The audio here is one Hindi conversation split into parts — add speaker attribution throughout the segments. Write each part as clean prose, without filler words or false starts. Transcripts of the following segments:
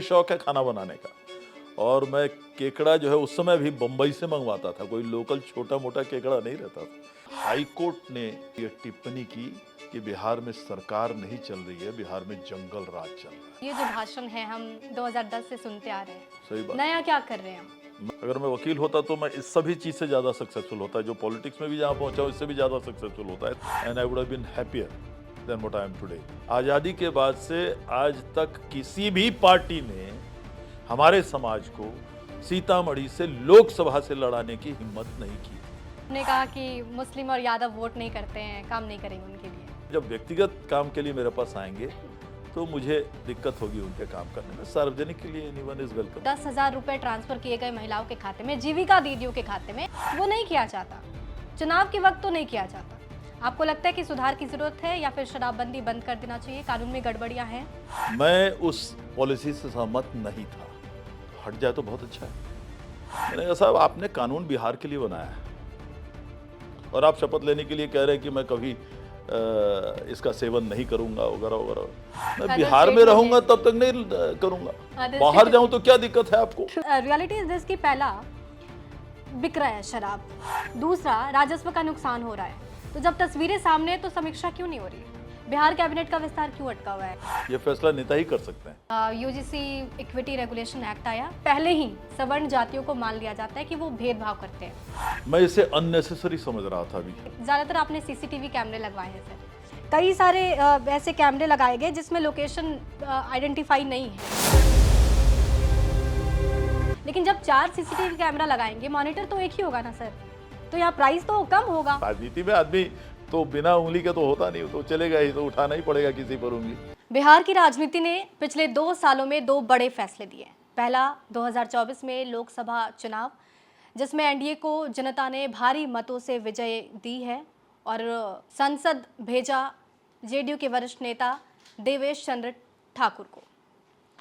Speaker 1: शौक है खाना बनाने का, और मैं केकड़ा जो है उस समय भी बम्बई से मंगवाता था, कोई लोकल छोटा मोटा केकड़ा नहीं रहता था। हाई कोर्ट ने ये टिप्पणी की कि बिहार में सरकार नहीं चल रही है, बिहार में जंगल राज चल रहा है।
Speaker 2: ये जो भाषण है हम 2010 से सुनते आ रहे हैं,
Speaker 1: सही बात।
Speaker 2: नया क्या कर रहे हैं हम?
Speaker 1: अगर मैं वकील होता तो मैं इस सभी चीज से ज्यादा सक्सेसफुल होता, जो पॉलिटिक्स में भी जहां पहुंचा हूं इससे भी ज्यादा सक्सेसफुल होता है, and I would have been happier than what I am today. आजादी के बाद से आज तक किसी भी पार्टी ने हमारे समाज को सीतामढ़ी से लोकसभा से लड़ाने की हिम्मत नहीं की।
Speaker 2: उन्होंने कहा कि मुस्लिम और यादव वोट नहीं करते हैं, काम नहीं करेंगे उनके लिए।
Speaker 1: जब व्यक्तिगत काम के लिए मेरे पास आएंगे तो मुझे दिक्कत होगी उनके काम करने में। सार्वजनिक के लिए एनीवन इज वेलकम।
Speaker 2: 10,000 रुपए ट्रांसफर किए गए महिलाओं के खाते में, जीविका दीदियों के खाते में, वो नहीं किया जाता। चुनाव के वक्त तो नहीं किया जाता। आपको लगता है कि सुधार की जरूरत है या फिर शराबबंदी बंद कर देना चाहिए, कानून में गड़बड़ियां हैं?
Speaker 1: मैं उस पॉलिसी से सहमत नहीं था। हट जाए तो बहुत अच्छा है। मैंने कहा साहब आपने कानून बिहार के लिए बनाया है और आप शपथ लेने के लिए कह रहे हैं कि मैं कभी इसका सेवन नहीं करूंगा वगैरह वगैरह। मैं बिहार में रहूंगा तब तक नहीं करूंगा, बाहर जाऊं तो क्या दिक्कत है आपको?
Speaker 2: रियलिटी इज दिस कि पहला बिक रहा है शराब, दूसरा राजस्व का नुकसान हो रहा है। तो जब तस्वीरें सामने है तो समीक्षा क्यों नहीं हो रही है? बिहार कैबिनेट का विस्तार क्यों अटका हुआ है?
Speaker 1: ये फैसला नेता ही कर सकते हैं।
Speaker 2: यूजीसी इक्विटी रेगुलेशन एक्ट आया, पहले ही सवर्ण जातियों को मान लिया जाता है कि वो भेदभाव करते हैं।
Speaker 1: मैं इसे अननेसेसरी समझ रहा था अभी।
Speaker 2: ज्यादातर आपने सीसीटीवी कैमरे लगवाए हैं सर, कई सारे ऐसे कैमरे लगाए गए जिसमें लोकेशन आइडेंटिफाई नहीं है, लेकिन जब 4 सीसीटीवी कैमरा लगाएंगे मॉनिटर तो एक ही होगा ना सर, तो यहाँ प्राइस तो कम होगा।
Speaker 1: राजनीति में आदमी तो बिना उंगली के तो होता नहीं, तो चलेगा ही, तो उठाना ही पड़ेगा किसी पर उंगली।
Speaker 2: बिहार की राजनीति ने पिछले 2 सालों में 2 बड़े फैसले दिए। पहला 2024 में लोकसभा चुनाव, जिसमें एनडीए को जनता ने भारी मतों से विजय दी है और संसद भेजा जेडीयू के वरिष्ठ नेता देवेश चंद्र ठाकुर को।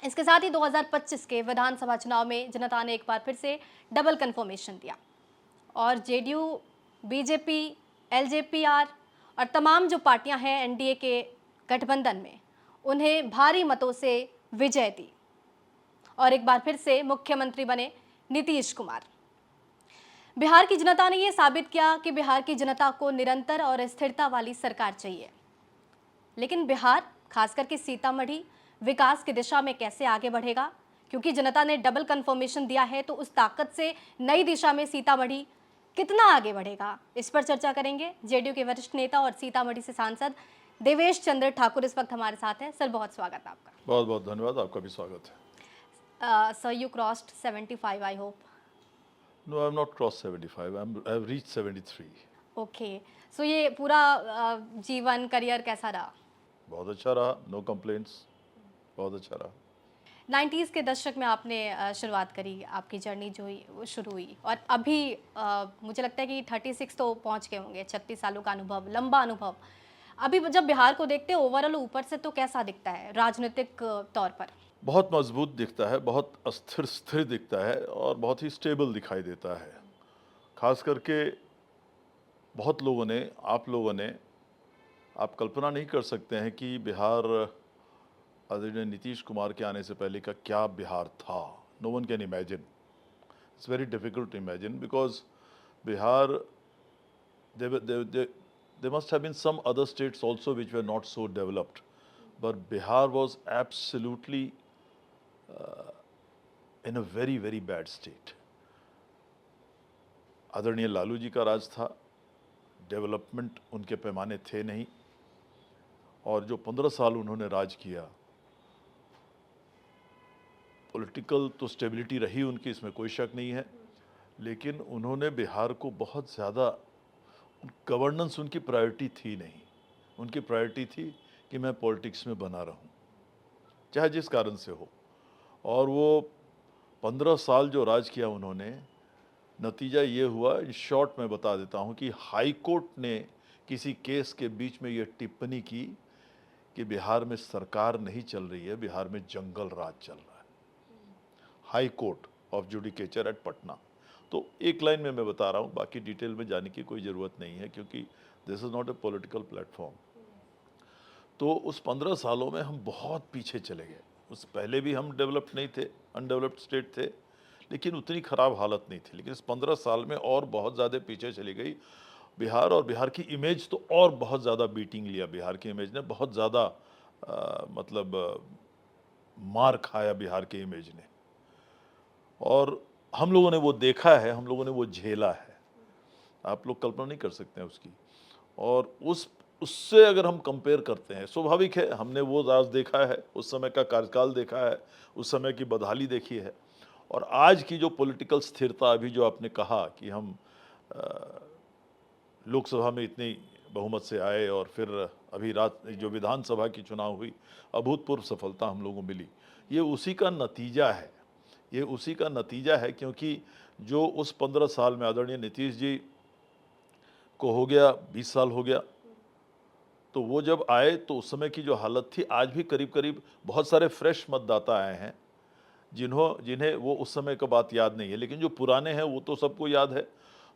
Speaker 2: इसके साथ ही 2025 के विधानसभा चुनाव में जनता ने एक बार फिर से डबल कन्फर्मेशन दिया और जेडीयू, बीजेपी, एलजेपीआर और तमाम जो पार्टियां हैं एनडीए के गठबंधन में, उन्हें भारी मतों से विजय दी और एक बार फिर से मुख्यमंत्री बने नीतीश कुमार। बिहार की जनता ने यह साबित किया कि बिहार की जनता को निरंतर और स्थिरता वाली सरकार चाहिए। लेकिन बिहार, खास करके सीतामढ़ी, विकास की दिशा में कैसे आगे बढ़ेगा? क्योंकि जनता ने डबल कन्फर्मेशन दिया है, तो उस ताकत से नई दिशा में सीतामढ़ी कितना आगे बढ़ेगा, इस पर चर्चा करेंगे। जेडीयू के वरिष्ठ नेता और सीतामढ़ी से सांसद देवेश चंद्र ठाकुर इस वक्त हमारे साथ हैं। सर, बहुत स्वागत है आपका।
Speaker 1: बहुत बहुत धन्यवाद, आपका भी स्वागत
Speaker 2: है। Sir, you crossed 75, I hope.
Speaker 1: No, I am not cross 75, I have reached 73।
Speaker 2: Okay, so ये पूरा जीवन, करियर कैसा रहा?
Speaker 1: बहुत अच्छा रहा, नो कंप्लेंट्स, बहुत अच्छा रहा।
Speaker 2: 90s के दशक में आपने शुरुआत करी, आपकी जर्नी जो हुई वो शुरू हुई, और अभी मुझे लगता है कि 36 तो पहुंच गए होंगे। 36 सालों का अनुभव, लंबा अनुभव। अभी जब बिहार को देखते हैं ओवरऑल ऊपर से, तो कैसा दिखता है राजनीतिक तौर पर?
Speaker 1: बहुत मजबूत दिखता है, बहुत स्थिर दिखता है और बहुत ही स्टेबल दिखाई देता है। खास करके बहुत लोगों ने, आप लोगों ने, आप कल्पना नहीं कर सकते हैं कि बिहार आदरणीय नीतीश कुमार के आने से पहले का क्या बिहार था। No one can imagine, it's very difficult to imagine, because Bihar, there must have been some other states also which were not so developed, but Bihar was absolutely in a very very bad state. आदरणीय लालू जी का राज था, डेवलपमेंट उनके पैमाने थे नहीं, और जो 15 साल उन्होंने राज किया, पॉलिटिकल तो स्टेबिलिटी रही उनकी, इसमें कोई शक नहीं है, लेकिन उन्होंने बिहार को बहुत ज़्यादा, गवर्नेंस उनकी प्रायोरिटी थी नहीं। उनकी प्रायोरिटी थी कि मैं पॉलिटिक्स में बना रहूं, चाहे जिस कारण से हो। और वो 15 साल जो राज किया उन्होंने, नतीजा ये हुआ, इन शॉर्ट में बता देता हूं, कि हाई कोर्ट ने किसी केस के बीच में ये टिप्पणी की कि बिहार में सरकार नहीं चल रही है, बिहार में जंगल राज चल रहा है। High Court of Judicature at Patna. तो एक लाइन में मैं बता रहा हूँ, बाकी डिटेल में जाने की कोई ज़रूरत नहीं है, क्योंकि this is not a political platform. तो उस 15 सालों में हम बहुत पीछे चले गए, उस पहले भी हम डेवलप्ड नहीं थे, अनडेवलप्ड स्टेट थे, लेकिन उतनी ख़राब हालत नहीं थी। लेकिन इस 15 साल में और बहुत ज़्यादा पीछे चली गई बिहार, और बिहार की इमेज तो और बहुत ज़्यादा बीटिंग लिया। बिहार की इमेज ने बहुत ज़्यादा मतलब मार खाया बिहार के इमेज ने, और हम लोगों ने वो देखा है, हम लोगों ने वो झेला है। आप लोग कल्पना नहीं कर सकते हैं उसकी। और उससे अगर हम कंपेयर करते हैं, स्वाभाविक है, हमने वो राज देखा है, उस समय का कार्यकाल देखा है, उस समय की बदहाली देखी है, और आज की जो पॉलिटिकल स्थिरता, अभी जो आपने कहा कि हम लोकसभा में इतनी बहुमत से आए, और फिर अभी रात जो विधानसभा की चुनाव हुई, अभूतपूर्व सफलता हम लोगों को मिली, ये उसी का नतीजा है। ये उसी का नतीजा है, क्योंकि जो उस 15 साल में आदरणीय नीतीश जी को हो गया, 20 साल हो गया, तो वो जब आए तो उस समय की जो हालत थी, आज भी करीब करीब बहुत सारे फ्रेश मतदाता आए हैं जिन्हें वो उस समय का बात याद नहीं है, लेकिन जो पुराने हैं वो तो सबको याद है।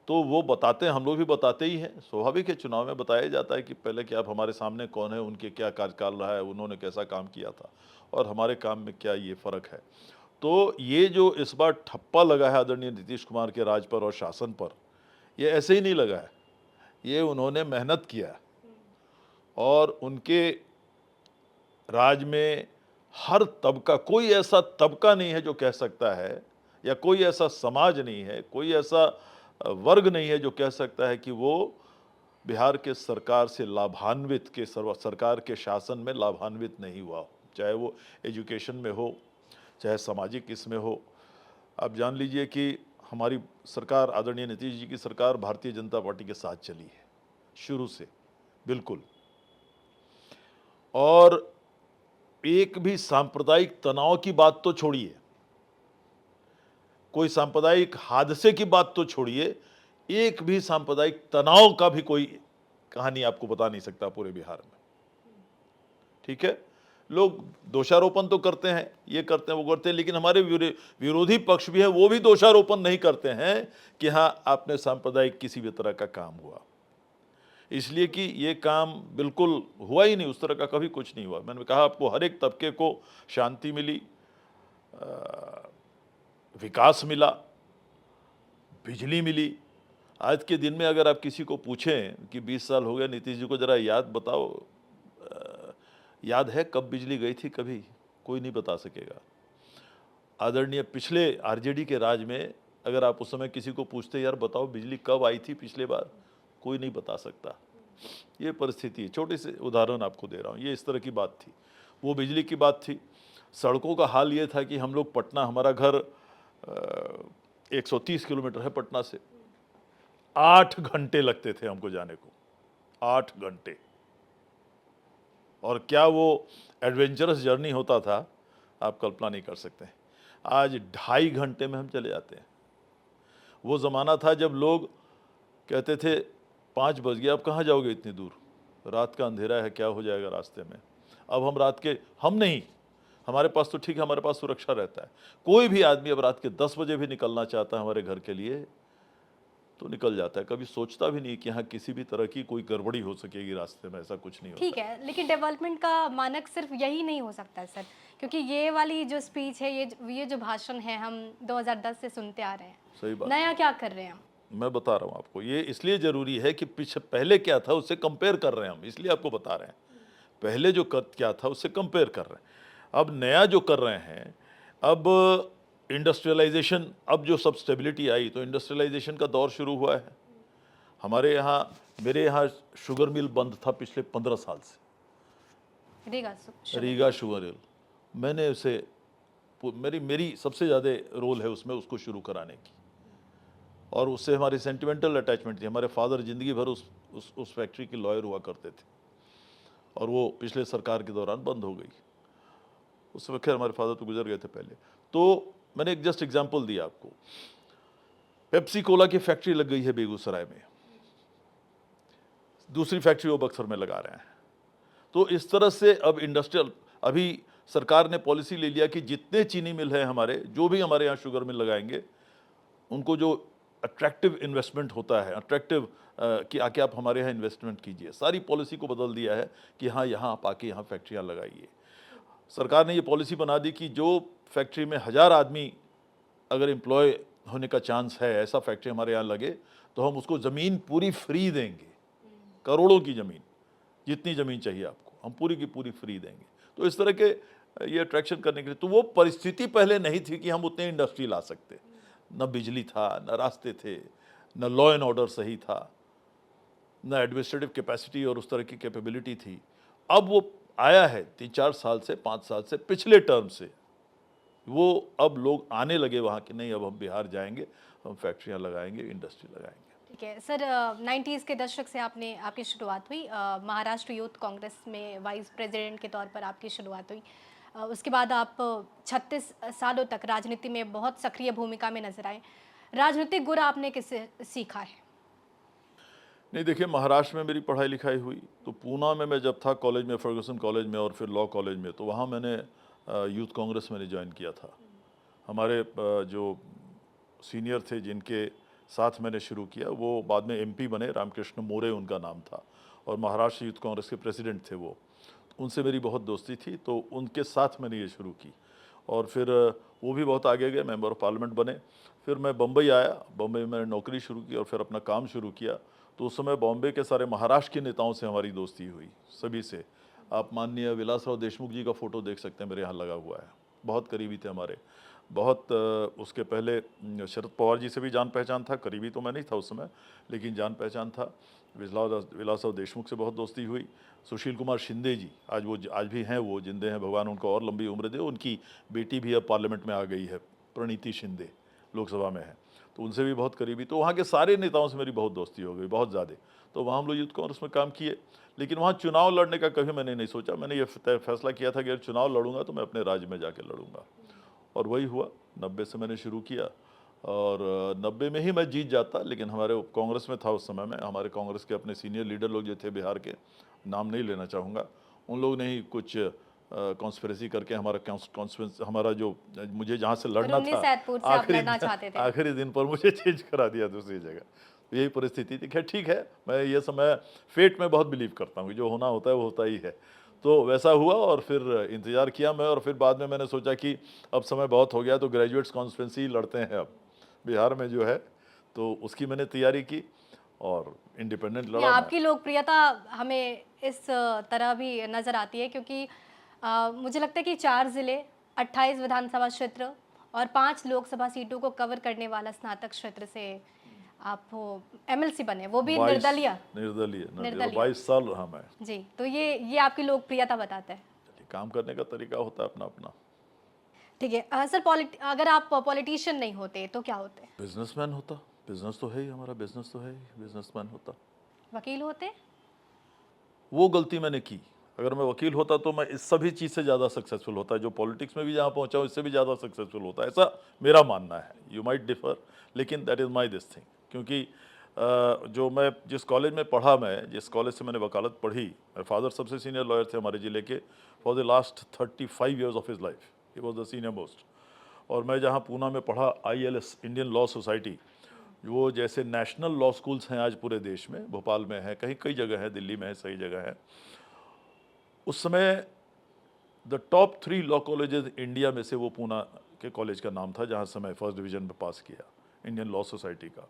Speaker 1: तो वो बताते हैं, हम लोग भी बताते ही हैं। स्वाभाविक है, चुनाव में बताया जाता है कि पहले कि आप हमारे सामने कौन है, उनके क्या कार्यकाल रहा है, उन्होंने कैसा काम किया था, और हमारे काम में क्या ये फ़र्क है। तो ये जो इस बार ठप्पा लगा है आदरणीय नीतीश कुमार के राज पर और शासन पर, ये ऐसे ही नहीं लगा है, ये उन्होंने मेहनत किया है। और उनके राज में हर तबका, कोई ऐसा तबका नहीं है जो कह सकता है, या कोई ऐसा समाज नहीं है, कोई ऐसा वर्ग नहीं है जो कह सकता है कि वो बिहार के सरकार से लाभान्वित, के सरकार के शासन में लाभान्वित नहीं हुआ हो, चाहे वो एजुकेशन में हो, चाहे सामाजिक इसमें हो। आप जान लीजिए कि हमारी सरकार, आदरणीय नीतीश जी की सरकार, भारतीय जनता पार्टी के साथ चली है शुरू से, बिल्कुल। और एक भी सांप्रदायिक तनाव की बात तो छोड़िए, कोई सांप्रदायिक हादसे की बात तो छोड़िए, एक भी सांप्रदायिक तनाव का भी कोई कहानी आपको बता नहीं सकता पूरे बिहार में। ठीक है, लोग दोषारोपण तो करते हैं, ये करते हैं, वो करते हैं, लेकिन हमारे विरोधी पक्ष भी है, वो भी दोषारोपण नहीं करते हैं कि हाँ आपने सांप्रदायिक किसी भी तरह का काम हुआ, इसलिए कि ये काम बिल्कुल हुआ ही नहीं, उस तरह का कभी कुछ नहीं हुआ। मैंने कहा आपको, हर एक तबके को शांति मिली, विकास मिला, बिजली मिली। आज के दिन में अगर आप किसी को पूछें कि 20 साल हो गए नीतीश जी को, जरा याद बताओ, याद है कब बिजली गई थी, कभी कोई नहीं बता सकेगा। आदरणीय पिछले आरजेडी के राज में अगर आप उस समय किसी को पूछते, यार बताओ बिजली कब आई थी पिछले बार, कोई नहीं बता सकता। ये परिस्थिति है। छोटे से उदाहरण आपको दे रहा हूँ, ये इस तरह की बात थी, वो बिजली की बात थी। सड़कों का हाल ये था कि हम लोग पटना, हमारा घर 130 किलोमीटर है पटना से, 8 घंटे लगते थे हमको जाने को, 8 घंटे। और क्या वो एडवेंचरस जर्नी होता था, आप कल्पना नहीं कर सकते। आज 2.5 घंटे में हम चले जाते हैं। वो ज़माना था जब लोग कहते थे 5 बज गया, अब कहाँ जाओगे इतनी दूर, रात का अंधेरा है, क्या हो जाएगा रास्ते में। अब हम रात के, हम नहीं, हमारे पास तो ठीक है, हमारे पास सुरक्षा रहता है। कोई भी आदमी अब रात के 10 बजे भी निकलना चाहता है हमारे घर के लिए तो निकल जाता है, कभी सोचता भी नहीं कि यहाँ किसी भी तरह की कोई गड़बड़ी हो सकेगी रास्ते में, ऐसा कुछ नहीं होता।
Speaker 2: ठीक है, लेकिन डेवलपमेंट का मानक सिर्फ यही नहीं हो सकता सर, क्योंकि ये वाली जो स्पीच है, ये जो भाषण है, हम 2010 से सुनते आ रहे हैं।
Speaker 1: सही बात,
Speaker 2: नया क्या कर रहे हैं हम?
Speaker 1: मैं बता रहा हूँ आपको, ये इसलिए ज़रूरी है कि पहले क्या था उससे कंपेयर कर रहे हैं हम, इसलिए आपको बता रहे हैं। पहले जो क्या था उससे कंपेयर कर रहे हैं, अब नया जो कर रहे हैं। अब इंडस्ट्रियलाइजेशन, अब जो सब स्टेबिलिटी आई, तो इंडस्ट्रियलाइजेशन का दौर शुरू हुआ है हमारे यहाँ। मेरे यहाँ शुगर मिल बंद था पिछले 15 साल से, रीगा शुगर मिल। मैंने उसे, मेरी सबसे ज़्यादा रोल है उसमें, उसको शुरू कराने की, और उससे हमारी सेंटिमेंटल अटैचमेंट थी। हमारे फादर ज़िंदगी भर उस फैक्ट्री के लॉयर हुआ करते थे, और वो पिछले सरकार के दौरान बंद हो गई। उस वक्त खैर हमारे फादर तो गुजर गए थे पहले। तो मैंने एक जस्ट एग्जांपल दिया आपको, पेप्सी कोला की फैक्ट्री लग गई है बेगूसराय में, दूसरी फैक्ट्री वो बक्सर में लगा रहे हैं। तो इस तरह से अब इंडस्ट्रियल, अभी सरकार ने पॉलिसी ले लिया कि जितने चीनी मिल है हमारे, जो भी हमारे यहाँ शुगर मिल लगाएंगे, उनको जो अट्रैक्टिव इन्वेस्टमेंट होता है, अट्रैक्टिव कि आके आप हमारे यहाँ इन्वेस्टमेंट कीजिए, सारी पॉलिसी को बदल दिया है कि हाँ यहाँ आप आके यहाँ फैक्ट्रियाँ लगाइए। सरकार ने ये पॉलिसी बना दी कि जो फैक्ट्री में 1000 आदमी अगर एम्प्लॉय होने का चांस है, ऐसा फैक्ट्री हमारे यहाँ लगे, तो हम उसको ज़मीन पूरी फ्री देंगे, करोड़ों की ज़मीन, जितनी ज़मीन चाहिए आपको हम पूरी की पूरी फ्री देंगे। तो इस तरह के ये अट्रैक्शन करने के लिए, तो वो परिस्थिति पहले नहीं थी कि हम उतने इंडस्ट्री ला सकते। न बिजली था, न रास्ते थे, न लॉ एंड ऑर्डर सही था, न एडमिनिस्ट्रेटिव कैपेसिटी और उस तरह की कैपेबिलिटी थी। अब वो आया है 3-4 साल से, 5 साल से, पिछले टर्म से वो अब लोग आने लगे वहाँ कि नहीं, अब हम बिहार जाएंगे, हम फैक्ट्रियाँ लगाएंगे, इंडस्ट्री लगाएंगे।
Speaker 2: ठीक है सर, 90s के दशक से आपकी शुरुआत हुई, महाराष्ट्र यूथ कांग्रेस में वाइस प्रेसिडेंट के तौर पर आपकी शुरुआत हुई। उसके बाद आप 36 सालों तक राजनीति में बहुत सक्रिय भूमिका में नजर आए। राजनीतिक गुर आपने किससे सीखा है?
Speaker 1: नहीं, देखिए, महाराष्ट्र में मेरी पढ़ाई लिखाई हुई, तो पूना में मैं जब था कॉलेज में, फर्गुसन कॉलेज में और फिर लॉ कॉलेज में, तो वहाँ मैंने यूथ कांग्रेस मैंने ज्वाइन किया था। हमारे जो सीनियर थे जिनके साथ मैंने शुरू किया, वो बाद में एमपी बने, रामकृष्ण मोरे उनका नाम था, और महाराष्ट्र यूथ कांग्रेस के प्रेसिडेंट थे वो। उनसे मेरी बहुत दोस्ती थी, तो उनके साथ मैंने ये शुरू की, और फिर वो भी बहुत आगे गए, मेंबर ऑफ पार्लियामेंट बने। फिर मैं बम्बई आया, बम्बई में मैंने नौकरी शुरू की और फिर अपना काम शुरू किया। तो उस समय बॉम्बे के सारे महाराष्ट्र के नेताओं से हमारी दोस्ती हुई, सभी से। आप माननीय विलासराव देशमुख जी का फ़ोटो देख सकते हैं, मेरे यहाँ लगा हुआ है, बहुत करीबी थे हमारे। बहुत उसके पहले शरद पवार जी से भी जान पहचान था, करीबी तो मैं नहीं था उस समय, लेकिन जान पहचान था। विलासराव देशमुख से बहुत दोस्ती हुई। सुशील कुमार शिंदे जी, आज भी हैं, वो जिंदे हैं, भगवान उनको और लंबी उम्र दे। उनकी बेटी भी अब पार्लियामेंट में आ गई है, प्रणीति शिंदे, लोकसभा में है, तो उनसे भी बहुत करीबी। तो वहाँ के सारे नेताओं से मेरी बहुत दोस्ती हो गई, बहुत ज़्यादा। तो वहाँ हम लोग यूथ कांग्रेस में काम किए, लेकिन वहाँ चुनाव लड़ने का कभी मैंने नहीं सोचा। मैंने ये फैसला किया था कि अगर चुनाव लड़ूंगा तो मैं अपने राज्य में जाके लड़ूंगा, और वही हुआ। 90 से मैंने शुरू किया, और 90 में ही मैं जीत जाता, लेकिन हमारे कांग्रेस में था उस समय में, हमारे कांग्रेस के अपने सीनियर लीडर लोग जो थे बिहार के, नाम नहीं लेना चाहूँगा, उन लोग ने ही कुछ कॉन्स्पिरेसी करके हमारा जो मुझे जहाँ से लड़ना था,
Speaker 2: सैदपुर से आप लड़ना चाहते थे।
Speaker 1: आखिरी दिन पर मुझे चेंज करा दिया दूसरी जगह। तो यही परिस्थिति थी। खैर ठीक है, मैं ये समय फेट में बहुत बिलीव करता हूँ, जो होना होता है वो होता ही है। तो वैसा हुआ, और फिर इंतज़ार किया मैं, और फिर बाद में मैंने सोचा कि अब समय बहुत हो गया, तो ग्रेजुएट्स कॉन्स्टिट्यूंसी लड़ते हैं अब बिहार में जो है, तो उसकी मैंने तैयारी की और इंडिपेंडेंट
Speaker 2: नहीं,
Speaker 1: लड़ा मैं।
Speaker 2: आपकी लोकप्रियता हमें इस तरह भी नजर आती है, क्योंकि मुझे लगता है कि 4 जिले, 28 विधानसभा क्षेत्र और 5 लोकसभा सीटों को कवर करने वाला स्नातक क्षेत्र से आप एमएलसी बने, वो भी
Speaker 1: 22
Speaker 2: निर्दलीय।
Speaker 1: निर्दलीय 22 साल रहा मैं।
Speaker 2: जी, तो ये आपकी लोकप्रियता बताता है।
Speaker 1: काम करने का तरीका होता है अपना अपना।
Speaker 2: ठीक है सर, अगर आप पॉलिटिशियन नहीं होते तो क्या होते?
Speaker 1: बिजनेसमैन होता। बिजनेस तो है ही हमारा, बिजनेस तो है ही, बिजनेसमैन होता।
Speaker 2: वकील होते?
Speaker 1: वो गलती मैंने की। अगर मैं वकील होता तो मैं इस सभी चीज़ से ज़्यादा सक्सेसफुल होता है, जो पॉलिटिक्स में भी जहाँ पहुँचा हूँ इससे भी ज़्यादा सक्सेसफुल होता है, ऐसा मेरा मानना है। यू माइट डिफर, लेकिन that is my this thing. क्योंकि जो मैं जिस कॉलेज में पढ़ा, मैं जिस कॉलेज से मैंने वकालत पढ़ी, मेरे फादर सबसे सीनियर लॉयर थे हमारे ज़िले के for the last 35 years of his life, he was the senior most. और मैं जहाँ पूना में पढ़ा, ILS, इंडियन लॉ सोसाइटी, वो जैसे नेशनल लॉ स्कूल्स हैं आज पूरे देश में, भोपाल में है, कहीं कई जगह है, दिल्ली में है, सही जगह है। उस समय the top 3 law colleges India में से वो पूना के कॉलेज का नाम था, जहाँ से मैं फर्स्ट डिवीज़न में पास किया, इंडियन लॉ सोसाइटी का।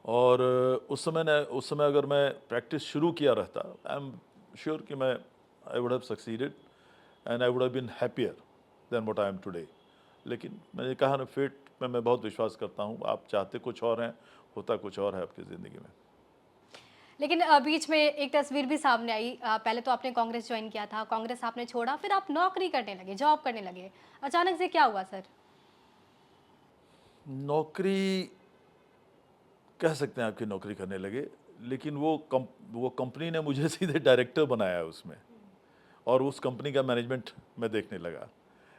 Speaker 1: और उस समय अगर मैं प्रैक्टिस शुरू किया रहता, आई एम श्योर कि I would have succeeded and I would have been happier than what I am today. लेकिन मैंने कहा ना, फेट में मैं बहुत विश्वास करता हूँ। आप चाहते कुछ और हैं, होता कुछ और है आपकी ज़िंदगी में।
Speaker 2: लेकिन बीच में एक तस्वीर भी सामने आई, पहले तो आपने कांग्रेस ज्वाइन किया था, कांग्रेस आपने छोड़ा, फिर आप नौकरी करने लगे, जॉब करने लगे, अचानक से क्या हुआ सर?
Speaker 1: नौकरी कह सकते हैं आपकी नौकरी करने लगे, लेकिन वो कंपनी ने मुझे सीधे डायरेक्टर बनाया उसमें, और उस कंपनी का मैनेजमेंट मैं देखने लगा।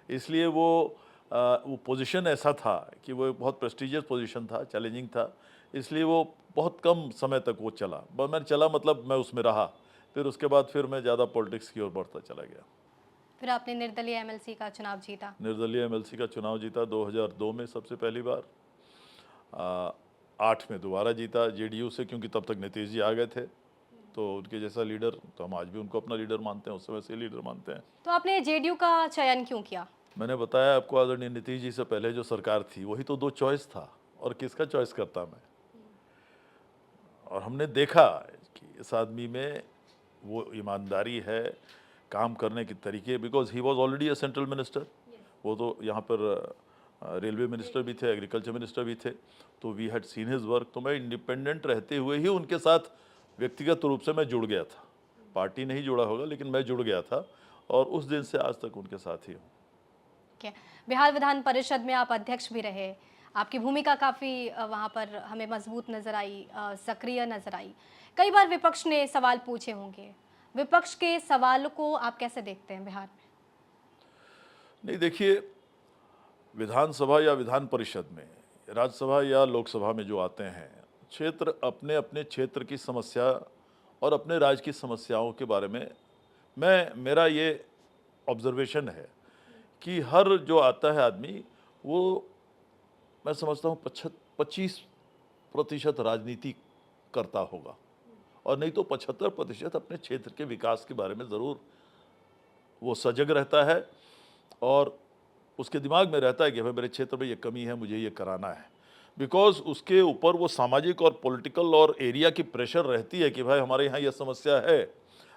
Speaker 1: इसलिए वो पोजीशन ऐसा था कि वो एक बहुत प्रेस्टिजियस पोजीशन था, चैलेंजिंग था, इसलिए वो बहुत कम समय तक वो चला। मैं चला मतलब मैं उसमें रहा, फिर उसके बाद फिर मैं ज़्यादा पॉलिटिक्स की ओर बढ़ता चला गया।
Speaker 2: फिर आपने निर्दलीय एमएलसी का चुनाव जीता।
Speaker 1: निर्दलीय MLC का चुनाव जीता 2002 में सबसे पहली बार, 8 में दोबारा जीता JDU से, क्योंकि तब तक नीतीश जी आ गए थे। तो उनके जैसा लीडर तो हम आज भी उनको अपना लीडर मानते हैं, उस समय से लीडर मानते हैं।
Speaker 2: तो आपने जेडीयू का चयन क्यों किया?
Speaker 1: मैंने बताया आपको, आदरणीय नीतीश जी से पहले जो सरकार थी वही तो 2 चॉइस था, और किसका चॉइस करता मैं। और हमने देखा कि इस आदमी में वो ईमानदारी है, काम करने के तरीके, because he was already a central minister. वो तो यहाँ पर रेलवे मिनिस्टर भी थे, एग्रीकल्चर मिनिस्टर भी थे, तो we had seen his work. तो मैं इंडिपेंडेंट रहते हुए ही उनके साथ व्यक्तिगत रूप से मैं जुड़ गया था। पार्टी नहीं जुड़ा होगा, लेकिन मैं जुड़ गया था, और उस दिन से आज तक उनके साथ ही हूँ।
Speaker 2: बिहार विधान परिषद में आप अध्यक्ष भी रहे, आपकी भूमिका काफ़ी वहाँ पर हमें मजबूत नजर आई, सक्रिय नजर आई। कई बार विपक्ष ने सवाल पूछे होंगे, विपक्ष के सवालों को आप कैसे देखते हैं बिहार में?
Speaker 1: नहीं, देखिए, विधानसभा या विधान परिषद में, राज्यसभा या लोकसभा में जो आते हैं, क्षेत्र अपने अपने क्षेत्र की समस्या और अपने राज्य की समस्याओं के बारे में मेरा ये ऑब्जर्वेशन है कि हर जो आता है आदमी, वो मैं समझता हूँ 25% राजनीति करता होगा, और नहीं तो 75% अपने क्षेत्र के विकास के बारे में ज़रूर वो सजग रहता है, और उसके दिमाग में रहता है कि भाई मेरे क्षेत्र में ये कमी है, मुझे ये कराना है। बिकॉज उसके ऊपर वो सामाजिक और पॉलिटिकल और एरिया की प्रेशर रहती है कि भाई हमारे यहाँ ये समस्या है,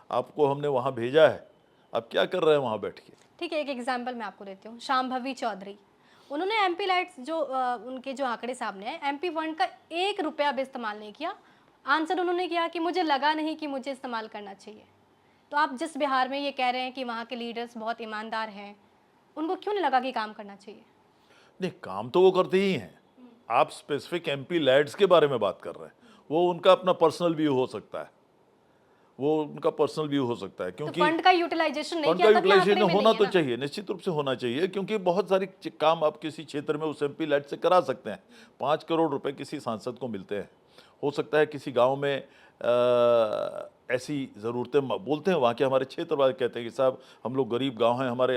Speaker 1: आपको हमने वहाँ भेजा है, आप क्या कर रहे हैं वहाँ बैठ के।
Speaker 2: ठीक है, एक एग्जाम्पल मैं आपको देती हूँ। शाम्भवी चौधरी, उन्होंने एमपी लाइट्स जो उनके जो आंकड़े सामने हैं, एमपी फंड का 1 रुपया भी इस्तेमाल नहीं किया। आंसर उन्होंने किया कि मुझे लगा नहीं कि मुझे इस्तेमाल करना चाहिए। तो आप जिस बिहार में ये कह रहे हैं कि वहाँ के लीडर्स बहुत ईमानदार हैं, उनको क्यों नहीं लगा कि काम करना चाहिए?
Speaker 1: नहीं, काम तो वो करते ही हैं। आप स्पेसिफिक एमपी लैड्स के बारे में बात कर रहे हैं, वो उनका अपना पर्सनल व्यू हो सकता है, वो उनका पर्सनल व्यू हो सकता है,
Speaker 2: तो
Speaker 1: क्योंकि
Speaker 2: फंड का यूटिलाइजेशन नहीं
Speaker 1: फंड का
Speaker 2: किया, तभी आंकड़े
Speaker 1: यूटिलाइजेशन
Speaker 2: में
Speaker 1: होना
Speaker 2: नहीं है
Speaker 1: तो
Speaker 2: ना।
Speaker 1: चाहिए, निश्चित रूप से होना चाहिए, क्योंकि बहुत सारी काम आप किसी क्षेत्र में उस एमपी लैड से करा सकते हैं। 5 करोड़ रुपए किसी सांसद को मिलते हैं। हो सकता है किसी गांव में ऐसी ज़रूरतें बोलते हैं, वहाँ के हमारे क्षेत्र वाले कहते हैं कि साहब हम लोग गरीब गांव हैं, हमारे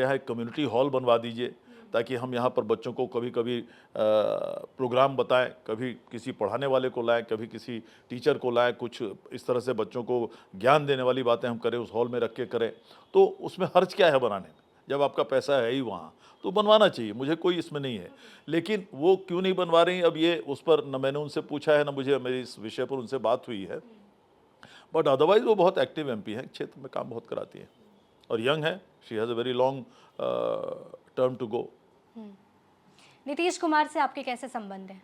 Speaker 1: यहाँ एक कम्युनिटी हॉल बनवा दीजिए, ताकि हम यहाँ पर बच्चों को कभी कभी प्रोग्राम बताएं, कभी किसी पढ़ाने वाले को लाएं, कभी किसी टीचर को लाएं, कुछ इस तरह से बच्चों को ज्ञान देने वाली बातें हम करें, उस हॉल में रख के करें। तो उसमें हर्ज क्या है बनाने में, जब आपका पैसा है ही वहाँ, तो बनवाना चाहिए, मुझे कोई इसमें नहीं है। लेकिन वो क्यों नहीं बनवा रही, अब ये उस पर न मैंने उनसे पूछा है, न मुझे मेरी इस विषय पर उनसे बात हुई है। बट अदरवाइज वो बहुत एक्टिव एमपी हैं, क्षेत्र में काम बहुत कराती है, और यंग है, she has a very long term to go.
Speaker 2: Nitish Kumar से आपके कैसे संबंध हैं?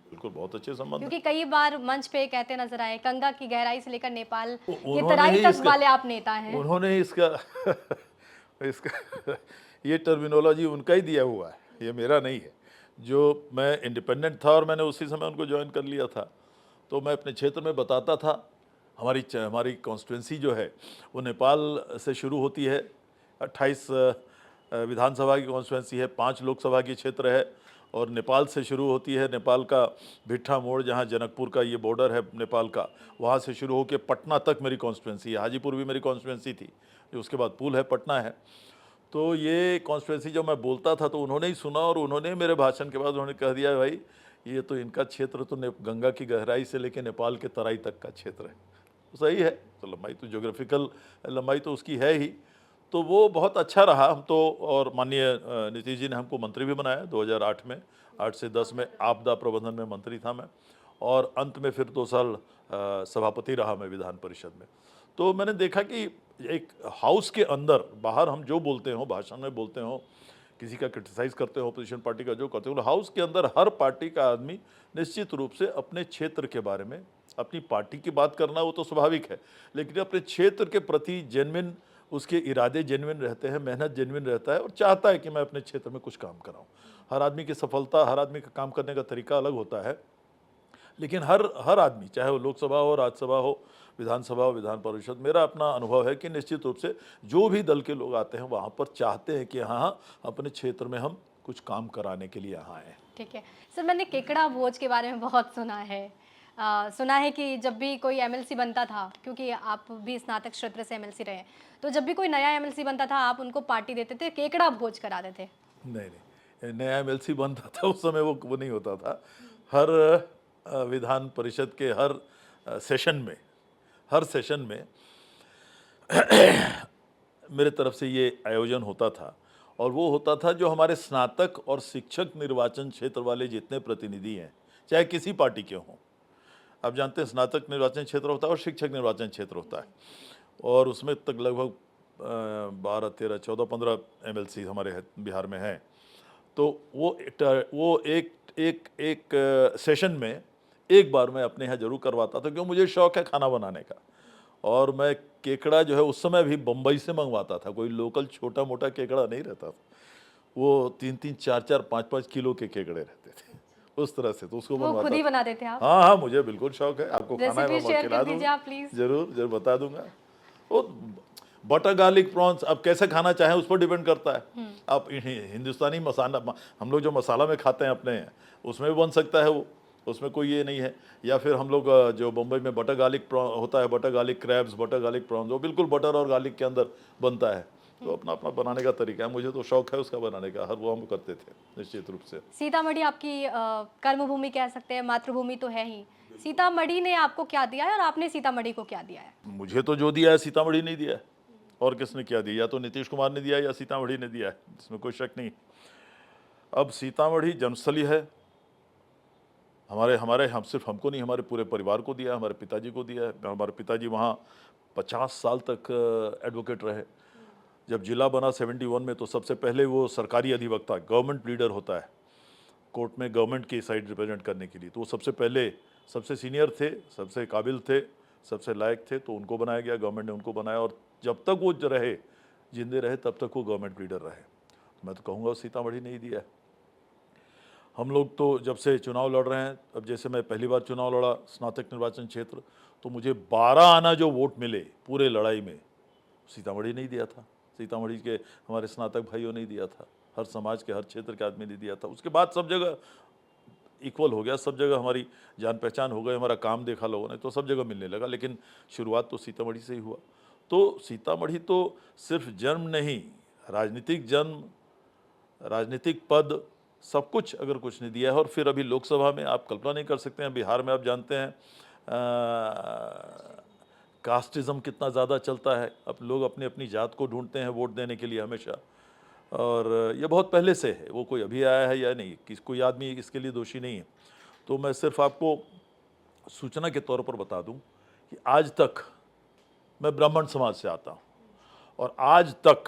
Speaker 1: बिल्कुल, बहुत अच्छे संबंध हैं।
Speaker 2: क्योंकि कई बार मंच पे कहते नजर आए, गंगा की गहराई से लेकर नेपाल की
Speaker 1: उन्होंने
Speaker 2: तराई
Speaker 1: ही
Speaker 2: तक वाले आप नेता हैं।
Speaker 1: उन्होंने ही इसका इसका ये टर्मिनोलॉजी उनका ही दिया हुआ है, ये मेरा नहीं है। जो मैं इंडिपेंडेंट था और मैंने उसी समय उनको ज्वाइन कर लिया था, तो मैं अपने क्षेत्र में बताता था। हमारी कॉन्स्टिट्यूंसी जो है वो नेपाल से शुरू होती है। 28 विधानसभा की कॉन्स्टिट्यूंसी है, 5 लोकसभा की क्षेत्र है, और नेपाल से शुरू होती है। नेपाल का भिट्ठा मोड़, जहाँ जनकपुर का ये बॉर्डर है नेपाल का, वहाँ से शुरू होकर पटना तक मेरी कॉन्स्टिट्यूंसी है। हाजीपुर भी मेरी कॉन्स्टिट्यूंसी थी, जो उसके बाद पुल है, पटना है। तो ये कॉन्स्टिट्यूंसी जब मैं बोलता था तो उन्होंने ही सुना, और उन्होंने मेरे भाषण के बाद उन्होंने कह दिया, भाई ये तो इनका क्षेत्र तो गंगा की गहराई से लेकर नेपाल के तराई तक का क्षेत्र है। तो सही है, तो लंबाई तो ज्योग्राफिकल लंबाई तो उसकी है ही। तो वो बहुत अच्छा रहा। हम तो, और माननीय नीतीश जी ने हमको मंत्री भी बनाया 2008 में, 8 से 10 में आपदा प्रबंधन में मंत्री था मैं, और अंत में फिर 2 साल सभापति रहा मैं विधान परिषद में। तो मैंने देखा कि एक हाउस के अंदर, बाहर हम जो बोलते हो, भाषण में बोलते हो, किसी का क्रिटिसाइज़ करते हो, अपोजिशन पार्टी का जो करते हो, हाउस के अंदर हर पार्टी का आदमी निश्चित रूप से अपने क्षेत्र के बारे में, अपनी पार्टी की बात करना वो तो स्वाभाविक है, लेकिन अपने क्षेत्र के प्रति जेन्युइन, उसके इरादे जेन्युइन रहते हैं, मेहनत जेन्युइन रहता है, और चाहता है कि मैं अपने क्षेत्र में कुछ काम कराऊँ। हर आदमी की सफलता, हर आदमी का काम करने का तरीका अलग होता है, लेकिन हर आदमी, चाहे वो लोकसभा हो, राज्यसभा हो, विधानसभा हो, विधान परिषद, मेरा अपना अनुभव है कि निश्चित रूप से जो भी दल के लोग आते हैं वहाँ पर चाहते हैं कि हाँ, अपने क्षेत्र में हम कुछ काम कराने के लिए यहाँ आए।
Speaker 2: ठीक है सर, मैंने केकड़ा भोज के बारे में बहुत सुना है। सुना है कि जब भी कोई एमएलसी बनता था, क्योंकि आप भी स्नातक क्षेत्र से एमएलसी रहे, तो जब भी कोई नया एमएलसी बनता था आप उनको पार्टी देते थे, केकड़ा भोज कराते थे।
Speaker 1: नहीं, नया एमएलसी बनता था उस समय वो नहीं होता था। हर विधान परिषद के हर सेशन में हर सेशन में मेरे तरफ से ये आयोजन होता था, और वो होता था जो हमारे स्नातक और शिक्षक निर्वाचन क्षेत्र वाले जितने प्रतिनिधि हैं, चाहे किसी पार्टी के हों। आप जानते हैं स्नातक निर्वाचन क्षेत्र होता है और शिक्षक निर्वाचन क्षेत्र होता है, और उसमें तक लगभग 12, 13, 14, 15 MLC हमारे बिहार में हैं। तो वो एक सेशन में एक बार मैं अपने यहाँ जरूर करवाता था, क्योंकि मुझे शौक है खाना बनाने का। और मैं केकड़ा जो है उस समय भी बम्बई से मंगवाता था, कोई लोकल छोटा मोटा केकड़ा नहीं रहता था, वो 3-3, 4-4, 5-5 किलो के केकड़े रहते थे उस तरह से, तो उसको
Speaker 2: वो खुद
Speaker 1: बनवाता
Speaker 2: ही
Speaker 1: था।
Speaker 2: बना देते हैं आप?
Speaker 1: हाँ हाँ, मुझे बिल्कुल शौक है, आपको खाना है
Speaker 2: रेसिपी
Speaker 1: मैं
Speaker 2: शेयर
Speaker 1: खिला
Speaker 2: कर दीजिए
Speaker 1: दूंगा,
Speaker 2: आप प्लीज।
Speaker 1: जरूर जरूर बता दूंगा। वो बटर गार्लिक प्रॉन्स अब कैसे खाना चाहें उस पर डिपेंड करता है। आप हिंदुस्तानी मसाला, हम लोग जो मसाला में खाते हैं अपने, उसमें भी बन सकता है वो, उसमें कोई ये नहीं है। या फिर हम लोग जो बम्बई में बटर गार्लिक होता है, butter garlic crabs, butter garlic prawns, वो बिल्कुल बटर और गार्लिक के अंदर बनता है। तो अपना अपना बनाने का तरीका है, मुझे तो शौक है उसका बनाने का, हर वो हम करते थे निश्चित रूप से।
Speaker 2: सीतामढ़ी आपकी कर्मभूमि कह सकते हैं, मातृभूमि तो है ही। सीतामढ़ी ने आपको क्या दिया है और आपने सीतामढ़ी को क्या दिया है?
Speaker 1: मुझे तो जो दिया है सीतामढ़ी नहीं दिया है, और किसने क्या दिया? या तो नीतीश कुमार ने दिया है या सीतामढ़ी ने दिया है, इसमें कोई शक नहीं। अब सीतामढ़ी जन्मस्थली है हमारे हमारे हम सिर्फ हमको नहीं, हमारे पूरे परिवार को दिया है, हमारे पिताजी को दिया है। हमारे पिताजी वहाँ 50 साल तक एडवोकेट रहे। जब जिला बना 71 में, तो सबसे पहले वो सरकारी अधिवक्ता, गवर्नमेंट लीडर होता है कोर्ट में, गवर्नमेंट की साइड रिप्रेजेंट करने के लिए, तो वो सबसे पहले सबसे सीनियर थे, सबसे काबिल थे, सबसे लायक थे, तो उनको बनाया गया, गवर्नमेंट ने उनको बनाया, और जब तक वो रहे, जिंदे रहे, तब तक वो गवर्नमेंट लीडर रहे। मैं तो कहूँगा सीतामढ़ी नहीं दिया है। हम लोग तो जब से चुनाव लड़ रहे हैं, अब जैसे मैं पहली बार चुनाव लड़ा स्नातक निर्वाचन क्षेत्र, तो मुझे 12 आना जो वोट मिले पूरे लड़ाई में, सीतामढ़ी नहीं दिया था, सीतामढ़ी के हमारे स्नातक भाइयों ने दिया था, हर समाज के हर क्षेत्र के आदमी ने दिया था। उसके बाद सब जगह इक्वल हो गया, सब जगह हमारी जान पहचान हो गई, हमारा काम देखा लोगों ने, तो सब जगह मिलने लगा, लेकिन शुरुआत तो सीतामढ़ी से ही हुआ। तो सीतामढ़ी तो सिर्फ जन्म नहीं, राजनीतिक जन्म, राजनीतिक पद, सब कुछ अगर कुछ नहीं दिया है। और फिर अभी लोकसभा में आप कल्पना नहीं कर सकते हैं, बिहार में आप जानते हैं कास्टिज़म कितना ज़्यादा चलता है। अब लोग अपनी अपनी जात को ढूंढते हैं वोट देने के लिए हमेशा, और ये बहुत पहले से है, वो कोई अभी आया है या नहीं, कोई आदमी इसके लिए दोषी नहीं है। तो मैं सिर्फ आपको सूचना के तौर पर बता दूं कि आज तक मैं ब्राह्मण समाज से आता हूं, और आज तक,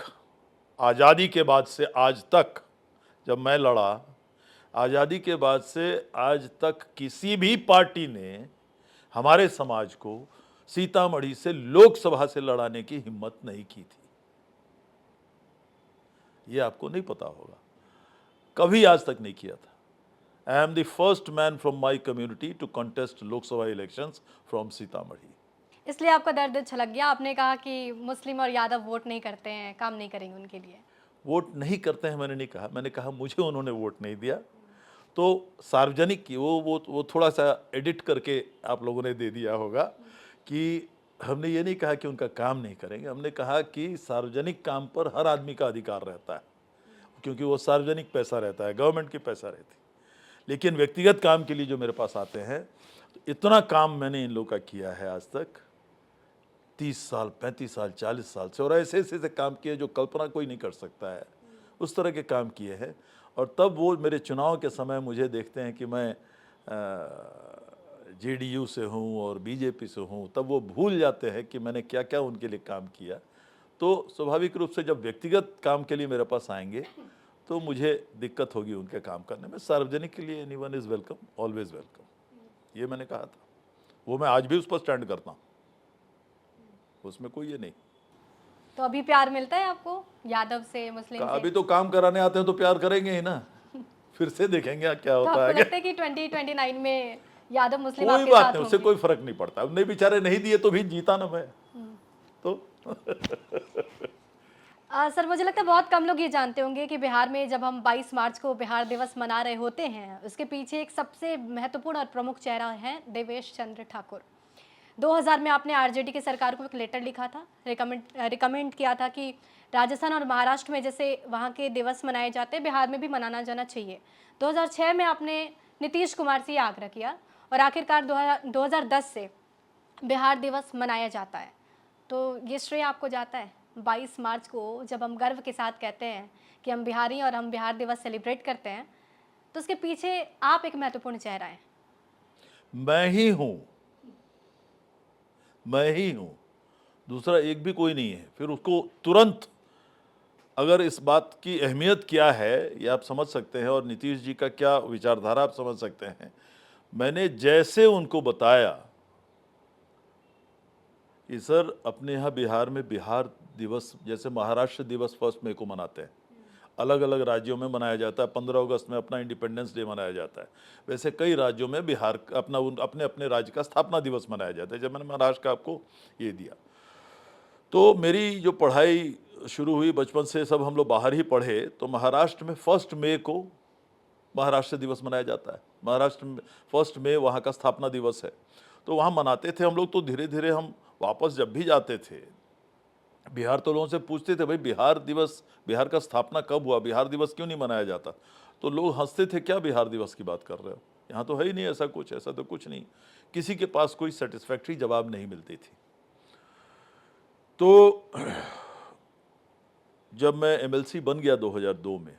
Speaker 1: आज़ादी के बाद से आज तक, जब मैं लड़ा, आज़ादी के बाद से आज तक किसी भी पार्टी ने हमारे समाज को सीतामढ़ी से लोकसभा से लड़ाने की हिम्मत नहीं की थी। ये आपको नहीं पता होगा, कभी आज तक नहीं किया था। I am the first man from my community to contest Lok Sabha elections from Sitamarhi.
Speaker 2: इसलिए आपका दर्द छलक गया। आपने कहा कि मुस्लिम और यादव वोट नहीं करते हैं, काम नहीं करेंगे उनके लिए।
Speaker 1: वोट नहीं करते हैं मैंने नहीं कहा, मैंने कहा मुझे उन्होंने वोट नहीं दिया। तो सार्वजनिक की वो थोड़ा सा एडिट करके आप लोगों ने दे दिया होगा कि हमने ये नहीं कहा कि उनका काम नहीं करेंगे, हमने कहा कि सार्वजनिक काम पर हर आदमी का अधिकार रहता है, क्योंकि वो सार्वजनिक पैसा रहता है, गवर्नमेंट की पैसा रहती है। लेकिन व्यक्तिगत काम के लिए जो मेरे पास आते हैं, तो इतना काम मैंने इन लोगों का किया है आज तक, 30 साल, 35 साल, 40 साल से, और ऐसे ऐसे काम किए जो कल्पना कोई नहीं कर सकता है, उस तरह के काम किए हैं। और तब वो मेरे चुनाव के समय मुझे देखते हैं कि मैं जेडीयू से हूँ और बीजेपी से हूँ, तब वो भूल जाते हैं कि मैंने क्या क्या उनके लिए काम किया। तो स्वाभाविक रूप से जब व्यक्तिगत काम के लिए मेरे पास आएंगे, तो मुझे दिक्कत होगी उनके काम करने में। सार्वजनिक के लिए anyone is welcome, always welcome, ये मैंने कहा था, वो मैं आज भी उस पर स्टैंड करता हूँ, उसमें कोई ये नहीं।
Speaker 2: तो अभी प्यार मिलता है आपको यादव से, मुस्लिम से?
Speaker 1: अभी तो काम कराने आते हैं तो प्यार करेंगे ही ना, फिर से देखेंगे क्या
Speaker 2: तो
Speaker 1: होता
Speaker 2: आपको
Speaker 1: है।
Speaker 2: लगता है कि 2029 में यादव मुस्लिम
Speaker 1: कोई
Speaker 2: आपके
Speaker 1: बात
Speaker 2: साथ
Speaker 1: नहीं, उससे
Speaker 2: होंगे?
Speaker 1: कोई फर्क नहीं पड़ता, उन्हें बेचारे नहीं दिए तो भी जीता ना मैं तो।
Speaker 2: सर, मुझे लगता है बहुत कम लोग ये जानते होंगे कि बिहार में जब हम 22 मार्च को बिहार दिवस मना रहे होते हैं, उसके पीछे एक सबसे महत्वपूर्ण और प्रमुख चेहरा है देवेश चंद्र ठाकुर। 2000 में आपने आरजेडी की सरकार को एक लेटर लिखा था, रिकमेंड किया था कि राजस्थान और महाराष्ट्र में जैसे वहाँ के दिवस मनाए जाते हैं, बिहार में भी मनाना जाना चाहिए। 2006 में आपने नीतीश कुमार से ये आग्रह किया, और आखिरकार 2010 से बिहार दिवस मनाया जाता है, तो ये श्रेय आपको जाता है 22 मार्च को जब हम गर्व के साथ कहते हैं कि हम बिहारी हैं और हम बिहार दिवस सेलिब्रेट करते हैं, तो उसके पीछे आप एक महत्वपूर्ण चेहरा हैं।
Speaker 1: मैं ही हूँ, मैं ही हूँ, दूसरा एक भी कोई नहीं है। फिर उसको तुरंत, अगर इस बात की अहमियत क्या है ये आप समझ सकते हैं और नीतीश जी का क्या विचारधारा आप समझ सकते हैं। मैंने जैसे उनको बताया कि सर अपने यहाँ बिहार में बिहार दिवस जैसे महाराष्ट्र दिवस 1 मई को मनाते हैं, अलग अलग राज्यों में मनाया जाता है, 15 अगस्त में अपना इंडिपेंडेंस डे मनाया जाता है, वैसे कई राज्यों में बिहार अपना अपने अपने राज्य का स्थापना दिवस मनाया जाता है। जब मैंने महाराष्ट्र का आपको ये दिया, तो मेरी जो पढ़ाई शुरू हुई बचपन से, सब हम लोग बाहर ही पढ़े, तो महाराष्ट्र में 1 मई को महाराष्ट्र दिवस मनाया जाता है। महाराष्ट्र में 1 मई वहाँ का स्थापना दिवस है, तो वहाँ मनाते थे हम लोग। तो धीरे धीरे हम वापस जब भी जाते थे बिहार, तो लोगों से पूछते थे भाई बिहार दिवस, बिहार का स्थापना कब हुआ, बिहार दिवस क्यों नहीं मनाया जाता? तो लोग हंसते थे, क्या बिहार दिवस की बात कर रहे हो, यहाँ तो है ही नहीं ऐसा कुछ, ऐसा तो कुछ नहीं। किसी के पास कोई सेटिस्फैक्ट्री जवाब नहीं मिलती थी। तो जब मैं एमएलसी बन गया 2002 में,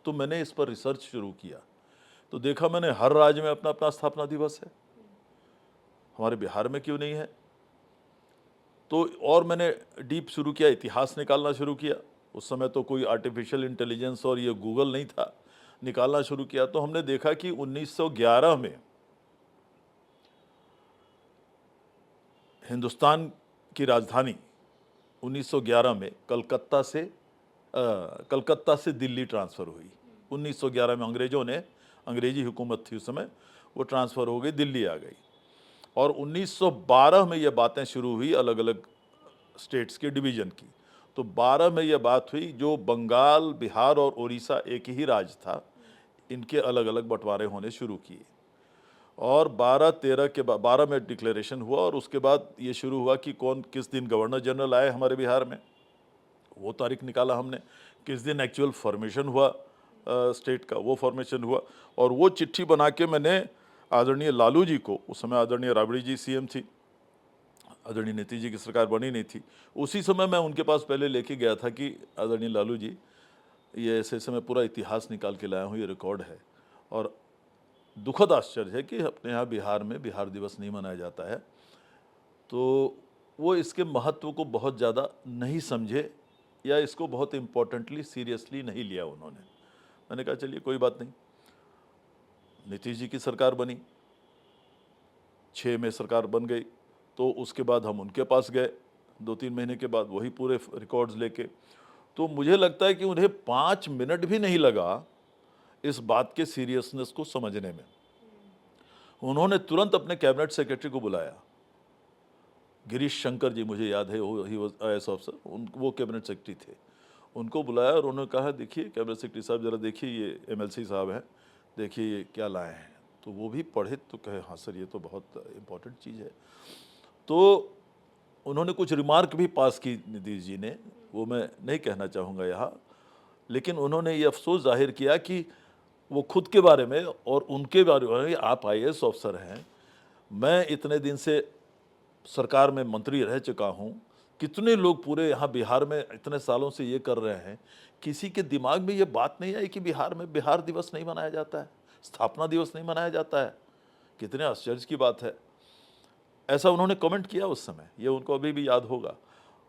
Speaker 1: तो मैंने इस पर रिसर्च शुरू किया, तो देखा मैंने हर राज्य में अपना अपना स्थापना दिवस है, हमारे बिहार में क्यों नहीं है? तो और मैंने डीप शुरू किया, इतिहास निकालना शुरू किया। उस समय तो कोई आर्टिफिशियल इंटेलिजेंस और ये गूगल नहीं था, निकालना शुरू किया। तो हमने देखा कि 1911 में हिंदुस्तान की राजधानी 1911 में कलकत्ता से दिल्ली ट्रांसफ़र हुई। 1911 में अंग्रेज़ों ने, अंग्रेजी हुकूमत थी उस समय, वो ट्रांसफ़र हो गई, दिल्ली आ गई। और 1912 में ये बातें शुरू हुई अलग अलग स्टेट्स के डिवीज़न की। तो 12 में ये बात हुई, जो बंगाल, बिहार और उड़ीसा एक ही राज्य था, इनके अलग अलग बंटवारे होने शुरू किए। और 12-13 के बाद 12 में डिक्लेरेशन हुआ, और उसके बाद ये शुरू हुआ कि कौन किस दिन गवर्नर जनरल आए हमारे बिहार में, वो तारीख निकाला हमने। किस दिन एक्चुअल फॉर्मेशन हुआ स्टेट का, वो फॉर्मेशन हुआ। और वो चिट्ठी बना के मैंने आदरणीय लालू जी को, उस समय आदरणीय राबड़ी जी सीएम थी, आदरणीय नीतीश जी की सरकार बनी नहीं थी, उसी समय मैं उनके पास पहले लेके गया था कि आदरणीय लालू जी, ये ऐसे समय पूरा इतिहास निकाल के लाया हूँ, ये रिकॉर्ड है। और दुखद आश्चर्य है कि अपने यहाँ बिहार में बिहार दिवस नहीं मनाया जाता है। तो वो इसके महत्व को बहुत ज़्यादा नहीं समझे, या इसको बहुत इम्पोर्टेंटली सीरियसली नहीं लिया उन्होंने। मैंने कहा चलिए कोई बात नहीं। नीतीश जी की सरकार बनी, 6 में सरकार बन गई, तो उसके बाद हम उनके पास गए 2-3 महीने के बाद, वही पूरे रिकॉर्ड्स लेके। तो मुझे लगता है कि उन्हें 5 मिनट भी नहीं लगा इस बात के सीरियसनेस को समझने में। उन्होंने तुरंत अपने कैबिनेट सेक्रेटरी को बुलाया, गिरीश शंकर जी, मुझे याद है, ही वाज आईएएस ऑफिसर, वो कैबिनेट सेक्रेटरी थे। उनको बुलाया और उन्होंने कहा देखिए कैबिनेट सेक्रेटरी साहब, ज़रा देखिए ये एमएलसी साहब हैं, देखिए ये क्या लाए हैं। तो वो भी पढ़े, तो कहे हाँ सर ये तो बहुत इम्पोर्टेंट चीज़ है। तो उन्होंने कुछ रिमार्क भी पास की नीतीश जी ने, वो मैं नहीं कहना चाहूँगा यहाँ, लेकिन उन्होंने ये अफसोस जाहिर किया कि वो खुद के बारे में और उनके बारे में, आप आईएएस ऑफिसर हैं, मैं इतने दिन से सरकार में मंत्री रह चुका हूँ, कितने लोग पूरे यहाँ बिहार में इतने सालों से ये कर रहे हैं, किसी के दिमाग में ये बात नहीं आई कि बिहार में बिहार दिवस नहीं मनाया जाता है, स्थापना दिवस नहीं मनाया जाता है। कितने आश्चर्य की बात है। ऐसा उन्होंने कमेंट किया उस समय, ये उनको अभी भी याद होगा।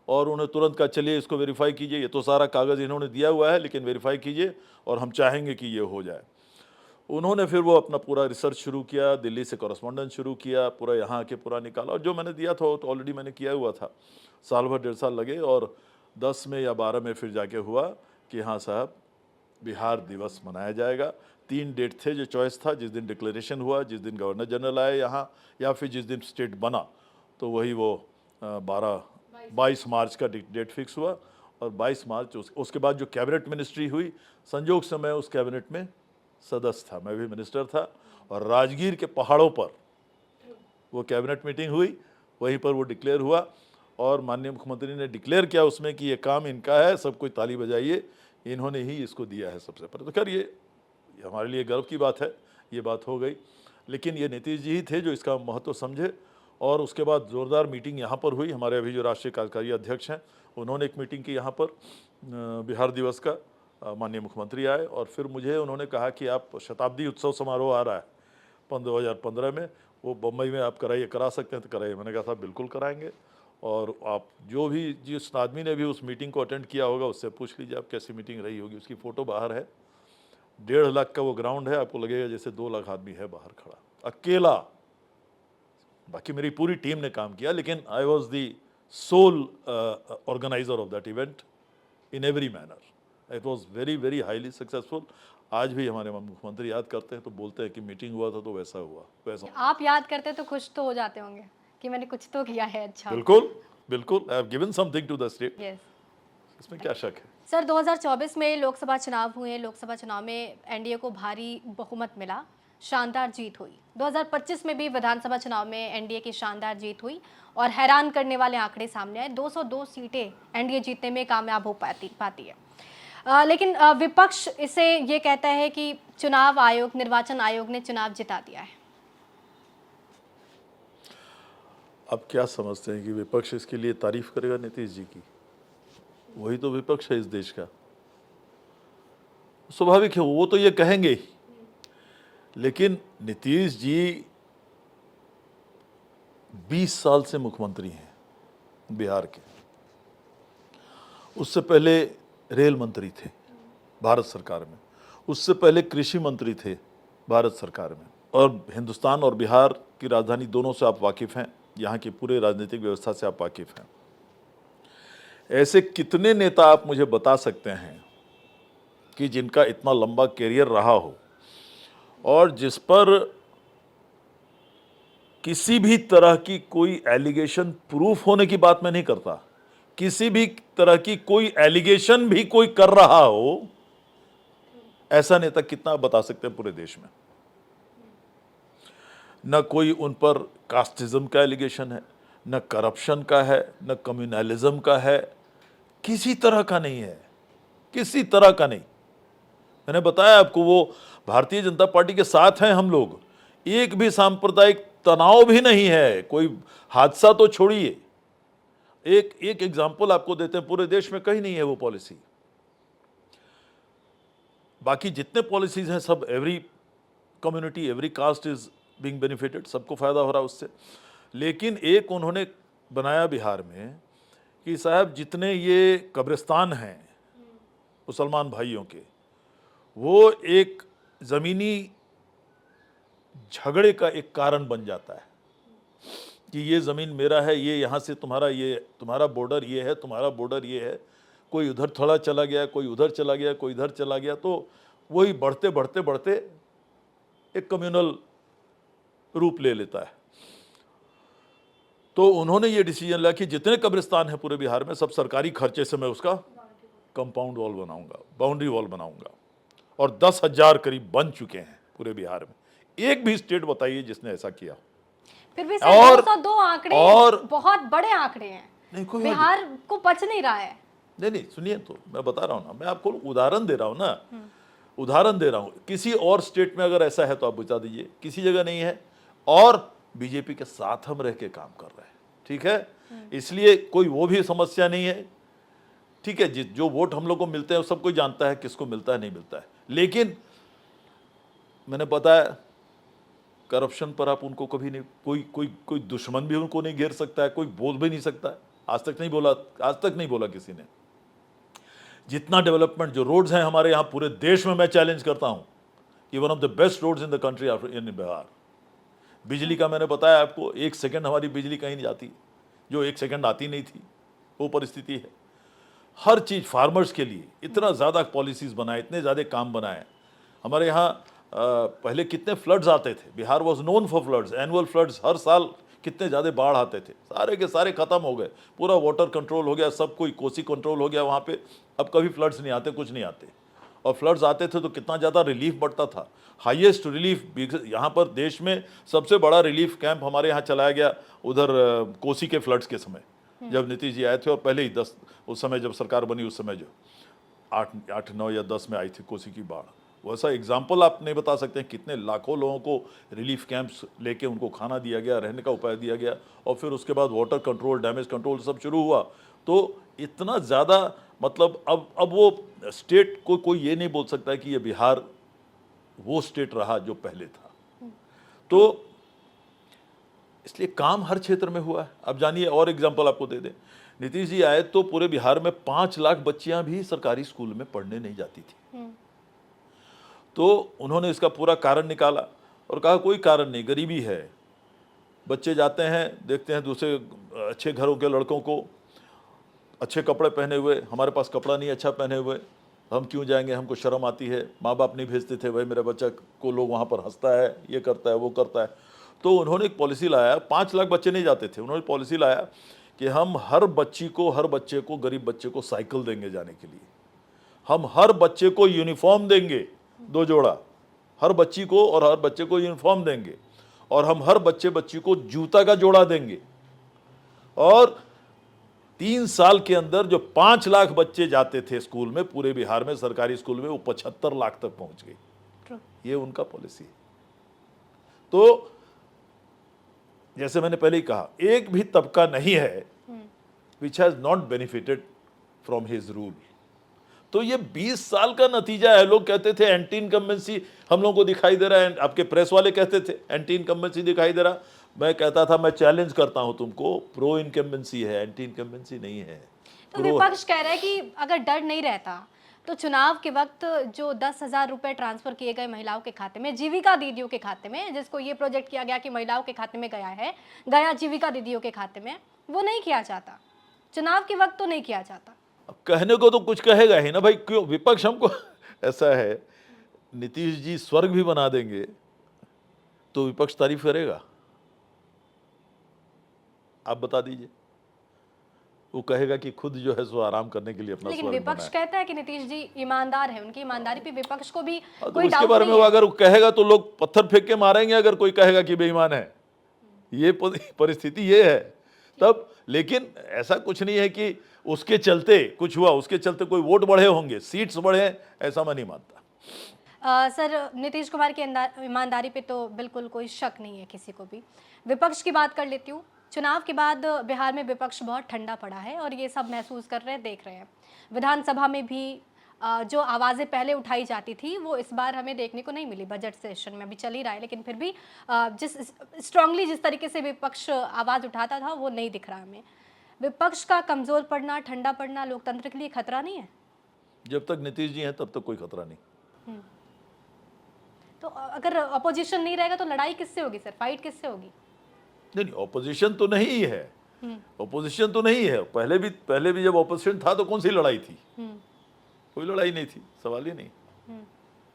Speaker 1: और उन्हें तुरंत कहा चलिए इसको वेरीफाई कीजिए, ये तो सारा कागज़ इन्होंने दिया हुआ है, लेकिन वेरीफाई कीजिए और हम चाहेंगे कि ये हो जाए। उन्होंने फिर वो अपना पूरा रिसर्च शुरू किया, दिल्ली से कॉरेस्पॉन्डेंस शुरू किया, पूरा यहाँ आके पूरा निकाला, और जो मैंने दिया था वो तो ऑलरेडी मैंने किया हुआ था। साल भर 1.5 साल लगे, और 10 में या 12 में फिर जाके हुआ कि हाँ साहब बिहार दिवस मनाया जाएगा। 3 डेट थे जो चॉइस था, जिस दिन डिक्लेरेशन हुआ, जिस दिन गवर्नर जनरल आए यहाँ, या फिर जिस दिन स्टेट बना, तो वही वो 22 मार्च का डेट फिक्स हुआ। और 22 मार्च उसके बाद जो कैबिनेट मिनिस्ट्री हुई, संजोग से मैं उस कैबिनेट में सदस्य था, मैं भी मिनिस्टर था, और राजगीर के पहाड़ों पर वो कैबिनेट मीटिंग हुई, वहीं पर वो डिक्लेयर हुआ, और माननीय मुख्यमंत्री ने डिक्लेयर किया उसमें कि ये काम इनका है, सब कोई ताली बजाइए, इन्होंने ही इसको दिया है सबसे पहले। तो खैर ये हमारे लिए गर्व की बात है, ये बात हो गई। लेकिन ये नीतीश जी ही थे जो इसका महत्व समझे, और उसके बाद ज़ोरदार मीटिंग यहाँ पर हुई। हमारे अभी जो राष्ट्रीय कार्यकारी अध्यक्ष हैं उन्होंने एक मीटिंग की यहाँ पर बिहार दिवस का, माननीय मुख्यमंत्री आए और फिर मुझे उन्होंने कहा कि आप शताब्दी उत्सव समारोह आ रहा है 2015 में, वो बम्बई में आप करा सकते हैं तो कराइए। मैंने कहा साहब बिल्कुल कराएंगे, और आप जो भी जिस आदमी ने भी उस मीटिंग को अटेंड किया होगा उससे पूछ लीजिए आप कैसी मीटिंग रही होगी। उसकी फ़ोटो बाहर है, 1.5 लाख का वो ग्राउंड है, आपको लगेगा जैसे 2 लाख आदमी है बाहर खड़ा, अकेला। बाकी मेरी पूरी टीम ने काम किया, लेकिन I was the sole organiser of that event in every manner. It was very very highly successful. आज भी हमारे मुख्यमंत्री याद करते हैं तो बोलते हैं कि मीटिंग हुआ था तो वैसा हुआ वैसा।
Speaker 2: आप याद करते तो खुश तो हो जाते होंगे कि मैंने कुछ तो किया है अच्छा।
Speaker 1: बिल्कुल बिल्कुल, I have given something to the state.
Speaker 2: Yes
Speaker 1: इसमें क्या शक है।
Speaker 2: सर, 2024 में लोकसभा चुनाव हुए। लोकसभा चुनाव में एनडीए को भारी बहुमत मिला, शानदार जीत हुई। 2025 में भी विधानसभा चुनाव में एनडीए की शानदार जीत हुई और हैरान करने वाले आंकड़े सामने आए। 202 सीटें एनडीए जीतने में कामयाब हो पाती है। लेकिन विपक्ष इसे ये कहता है कि चुनाव आयोग, निर्वाचन आयोग ने चुनाव जिता दिया है।
Speaker 1: अब क्या समझते हैं कि विपक्ष इसके लिए तारीफ करेगा नीतीश जी की? वही तो विपक्ष है इस देश का, स्वाभाविक है वो तो ये कहेंगे ही। लेकिन नीतीश जी 20 साल से मुख्यमंत्री हैं बिहार के। उससे पहले रेल मंत्री थे भारत सरकार में, उससे पहले कृषि मंत्री थे भारत सरकार में, और हिंदुस्तान और बिहार की राजधानी दोनों से आप वाकिफ़ हैं, यहाँ की पूरे राजनीतिक व्यवस्था से आप वाकिफ़ हैं। ऐसे कितने नेता आप मुझे बता सकते हैं कि जिनका इतना लंबा कैरियर रहा हो और जिस पर किसी भी तरह की कोई एलिगेशन प्रूफ होने की बात मैं नहीं करता, किसी भी तरह की कोई एलिगेशन भी कोई कर रहा हो, ऐसा नेता कितना आप बता सकते हैं पूरे देश में? न कोई उन पर कास्टिज्म का एलिगेशन है, न करप्शन का है, न कम्युनलिज्म का है, किसी तरह का नहीं है, किसी तरह का नहीं। मैंने बताया आपको, वो भारतीय जनता पार्टी के साथ हैं हम लोग, एक भी सांप्रदायिक तनाव भी नहीं है, कोई हादसा तो छोड़िए। एक एग्जाम्पल आपको देते हैं, पूरे देश में कहीं नहीं है वो पॉलिसी। बाकी जितने पॉलिसीज हैं सब every community, every caste is being benefited, सबको फायदा हो रहा है उससे। लेकिन एक उन्होंने बनाया बिहार में कि साहब जितने ये कब्रिस्तान हैं मुसलमान भाइयों के, वो एक ज़मीनी झगड़े का एक कारण बन जाता है कि ये ज़मीन मेरा है, ये यहाँ से तुम्हारा, ये तुम्हारा बॉर्डर ये है, तुम्हारा बॉर्डर ये है। कोई उधर थोड़ा चला गया, कोई उधर चला गया, कोई इधर चला गया, तो वही बढ़ते बढ़ते बढ़ते एक कम्युनल रूप ले लेता है। तो उन्होंने ये डिसीजन लिया कि जितने कब्रिस्तान हैं पूरे बिहार में, सब सरकारी खर्चे से मैं उसका कंपाउंड वॉल बनाऊंगा, बाउंड्री वॉल बनाऊंगा, और 10,000 करीब बन चुके हैं पूरे बिहार में। एक भी स्टेट बताइए जिसने ऐसा किया।
Speaker 2: फिर भी सर 202 आंकड़े बहुत बड़े आंकड़े हैं,
Speaker 1: नहीं कोई
Speaker 2: बिहार को बच नहीं रहा है।
Speaker 1: नहीं सुनिए, तो मैं बता रहा हूँ ना, मैं आपको उदाहरण दे रहा हूँ ना, उदाहरण दे रहा हूँ। किसी और स्टेट में अगर ऐसा है तो आप बता दीजिए, किसी जगह नहीं है, और बीजेपी के साथ हम रह के काम कर रहे हैं, ठीक है, इसलिए कोई वो भी समस्या नहीं है, ठीक है। जो वोट हम लोग को मिलते हैं सब कोई जानता है किसको मिलता है नहीं मिलता है। लेकिन मैंने बताया, करप्शन पर आप उनको कभी नहीं, कोई दुश्मन भी उनको नहीं घेर सकता है, कोई बोल भी नहीं सकता है। आज तक नहीं बोला किसी ने। जितना डेवलपमेंट, जो रोड्स हैं हमारे यहाँ पूरे देश में, मैं चैलेंज करता हूँ कि one of the best roads in the country in Bihar. बिजली का मैंने बताया आपको, 1 सेकंड हमारी बिजली कहीं नहीं जाती, जो 1 सेकंड आती नहीं थी, वो परिस्थिति है। हर चीज़ फार्मर्स के लिए इतना ज़्यादा पॉलिसीज़ बनाए, इतने ज़्यादा काम बनाए। हमारे यहाँ पहले कितने फ्लड्स आते थे, Bihar was known for floods, annual floods, हर साल कितने ज़्यादा बाढ़ आते थे, सारे के सारे ख़त्म हो गए, पूरा वाटर कंट्रोल हो गया, सब कोई कोसी कंट्रोल हो गया वहाँ पे। अब कभी फ्लड्स नहीं आते, कुछ नहीं आते, और फ्लड्स आते थे तो कितना ज़्यादा रिलीफ बढ़ता था। हाईएस्ट रिलीफ यहाँ पर देश में सबसे बड़ा रिलीफ कैंप हमारे यहाँ चलाया गया उधर कोसी के फ्लड्स के समय, जब नीतीश जी आए थे, और पहले ही उस समय जब सरकार बनी उस समय जो 8, 9 या 10 में आई थी कोसी की बाढ़, वैसा एग्जाम्पल आप नहीं बता सकते हैं, कितने लाखों लोगों को रिलीफ कैंप्स लेके उनको खाना दिया गया, रहने का उपाय दिया गया, और फिर उसके बाद वाटर कंट्रोल, डैमेज कंट्रोल सब शुरू हुआ। तो इतना ज़्यादा मतलब अब वो स्टेट को कोई ये नहीं बोल सकता है कि ये बिहार वो स्टेट रहा जो पहले था। तो इसलिए काम हर क्षेत्र में हुआ है। अब जानिए, और एग्जाम्पल आपको दे दें, नीतीश जी आए तो पूरे बिहार में 5 लाख बच्चियां भी सरकारी स्कूल में पढ़ने नहीं जाती थी। तो उन्होंने इसका पूरा कारण निकाला और कहा कोई कारण नहीं, गरीबी है। बच्चे जाते हैं, देखते हैं दूसरे अच्छे घरों के लड़कों को अच्छे कपड़े पहने हुए, हमारे पास कपड़ा नहीं अच्छा पहने हुए, हम क्यों जाएंगे, हमको शर्म आती है। माँ बाप नहीं भेजते थे, भाई मेरा बच्चा को लोग वहाँ पर हंसता है, ये करता है, वो करता है। तो उन्होंने एक पॉलिसी लाया, 5 लाख बच्चे नहीं जाते थे, उन्होंने पॉलिसी लाया कि हम हर बच्चे को, गरीब बच्चे को साइकिल देंगे जाने के लिए, हम हर बच्चे को यूनिफॉर्म देंगे 2 जोड़ा, हर बच्ची को और हर बच्चे को यूनिफॉर्म देंगे, और हम हर बच्ची को जूता का जोड़ा देंगे। और 3 साल के अंदर जो 5 लाख बच्चे जाते थे स्कूल में, पूरे बिहार में सरकारी स्कूल में, वो 75 लाख तक पहुंच गई। ये उनका पॉलिसी है। तो जैसे मैंने पहले ही कहा, एक भी तबका नहीं है which has not benefited from his rule. तो ये 20 साल का नतीजा है। लोग कहते थे एंटी इनकम्बेंसी हम लोगों को दिखाई दे रहा है, आपके प्रेस वाले कहते थे एंटी इनकम्बेंसी दिखाई दे रहा। मैं कहता था मैं चैलेंज करता हूं तुमको, प्रो इनकम्बेंसी है, एंटी इनकम्बेंसी नहीं है।
Speaker 2: तो विपक्ष कह रहा है कि अगर डर नहीं रहता तो चुनाव के वक्त जो 10,000 रुपए ट्रांसफर किए गए महिलाओं के खाते में, जीविका दीदियों के खाते में, जिसको ये प्रोजेक्ट किया गया कि महिलाओं के खाते में गया जीविका दीदियों के खाते में, वो नहीं किया जाता। चुनाव के वक्त तो नहीं किया जाता।
Speaker 1: अब कहने को तो कुछ कहेगा ही ना भाई, क्यों विपक्ष हमको ऐसा है, नीतीश जी स्वर्ग भी बना देंगे तो विपक्ष तारीफ करेगा? आप बता दीजिए। वो कहेगा कि खुद जो है सो आराम करने के लिए अपना
Speaker 2: लेकिन
Speaker 1: स्वर्ग
Speaker 2: विपक्ष
Speaker 1: बनाए।
Speaker 2: कहता है कि नीतीश जी ईमानदार है, उनकी ईमानदारी पे विपक्ष को भी
Speaker 1: तो
Speaker 2: कोई
Speaker 1: उसके
Speaker 2: डाउट
Speaker 1: बारे में
Speaker 2: नहीं
Speaker 1: वो
Speaker 2: है।
Speaker 1: अगर वो कहेगा तो लोग पत्थर फेंक के मारेंगे अगर कोई कहेगा कि बेईमान है। ये परिस्थिति ये है तब। लेकिन ऐसा कुछ नहीं है कि उसके चलते कुछ हुआ, उसके चलते कोई वोट बढ़े होंगे, सीट्स बढ़े, ऐसा मैं नहीं मानता।
Speaker 2: सर, नीतीश कुमार की ईमानदारी पे तो बिल्कुल कोई शक नहीं है किसी को भी। विपक्ष की बात कर लेती हूँ। चुनाव के बाद बिहार में विपक्ष बहुत ठंडा पड़ा है और ये सब महसूस कर रहे हैं, देख रहे हैं। विधानसभा में भी जो आवाज़ें पहले उठाई जाती थी वो इस बार हमें देखने को नहीं मिली। बजट सेशन में अभी चल ही रहा है, लेकिन फिर भी जिस स्ट्रांगली जिस तरीके से विपक्ष आवाज़ उठाता था वो नहीं दिख रहा हमें। विपक्ष का कमज़ोर पड़ना, ठंडा पड़ना लोकतंत्र के लिए खतरा नहीं है?
Speaker 1: जब तक नीतीश जी हैं तब तक कोई खतरा नहीं।
Speaker 2: तो अगर अपोजिशन नहीं रहेगा तो लड़ाई किससे होगी सर, फाइट किससे होगी?
Speaker 1: नहीं, ऑपोजिशन तो नहीं है, ऑपोजिशन तो नहीं है। पहले भी जब ऑपोजिशन था तो कौन सी लड़ाई थी? कोई लड़ाई नहीं थी, सवाल ही नहीं।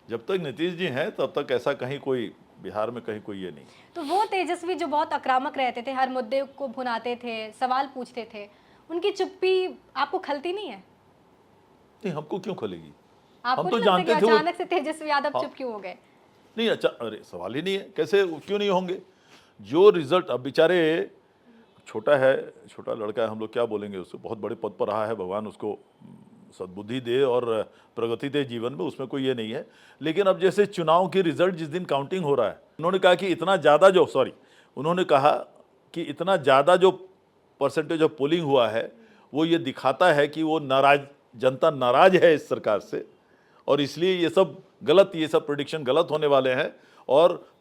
Speaker 1: जब तक नीतीश जी हैं तब तक ऐसा कहीं कोई बिहार में कहीं कोई ये नहीं।
Speaker 2: तो वो तेजस्वी जो बहुत आक्रामक रहते थे, हर मुद्दे को भुनाते थे, सवाल पूछते थे, उनकी चुप्पी आपको खलती नहीं है?
Speaker 1: नहीं, हमको क्यों खलेगी?
Speaker 2: आपको
Speaker 1: हम तो
Speaker 2: नहीं लगता
Speaker 1: जानते
Speaker 2: कि
Speaker 1: थे
Speaker 2: अचानक से तेजस्वी यादव चुप क्यों हो गए?
Speaker 1: नहीं, अच्छा, अरे सवाल ही नहीं है, कैसे क्यों नहीं होंगे? जो रिजल्ट, अब बेचारे छोटा लड़का है, हम लोग क्या बोलेंगे उसको, बहुत बड़े पद पर रहा है, भगवान उसको सद्बुद्धि दे और प्रगति दे जीवन में, उसमें कोई ये नहीं है। लेकिन अब जैसे चुनाव की रिजल्ट जिस दिन काउंटिंग हो रहा है, उन्होंने कहा कि इतना ज़्यादा जो परसेंटेज ऑफ पोलिंग हुआ है वो ये दिखाता है कि वो जनता नाराज है इस सरकार से, और इसलिए ये सब प्रेडिक्शन गलत होने वाले हैं। और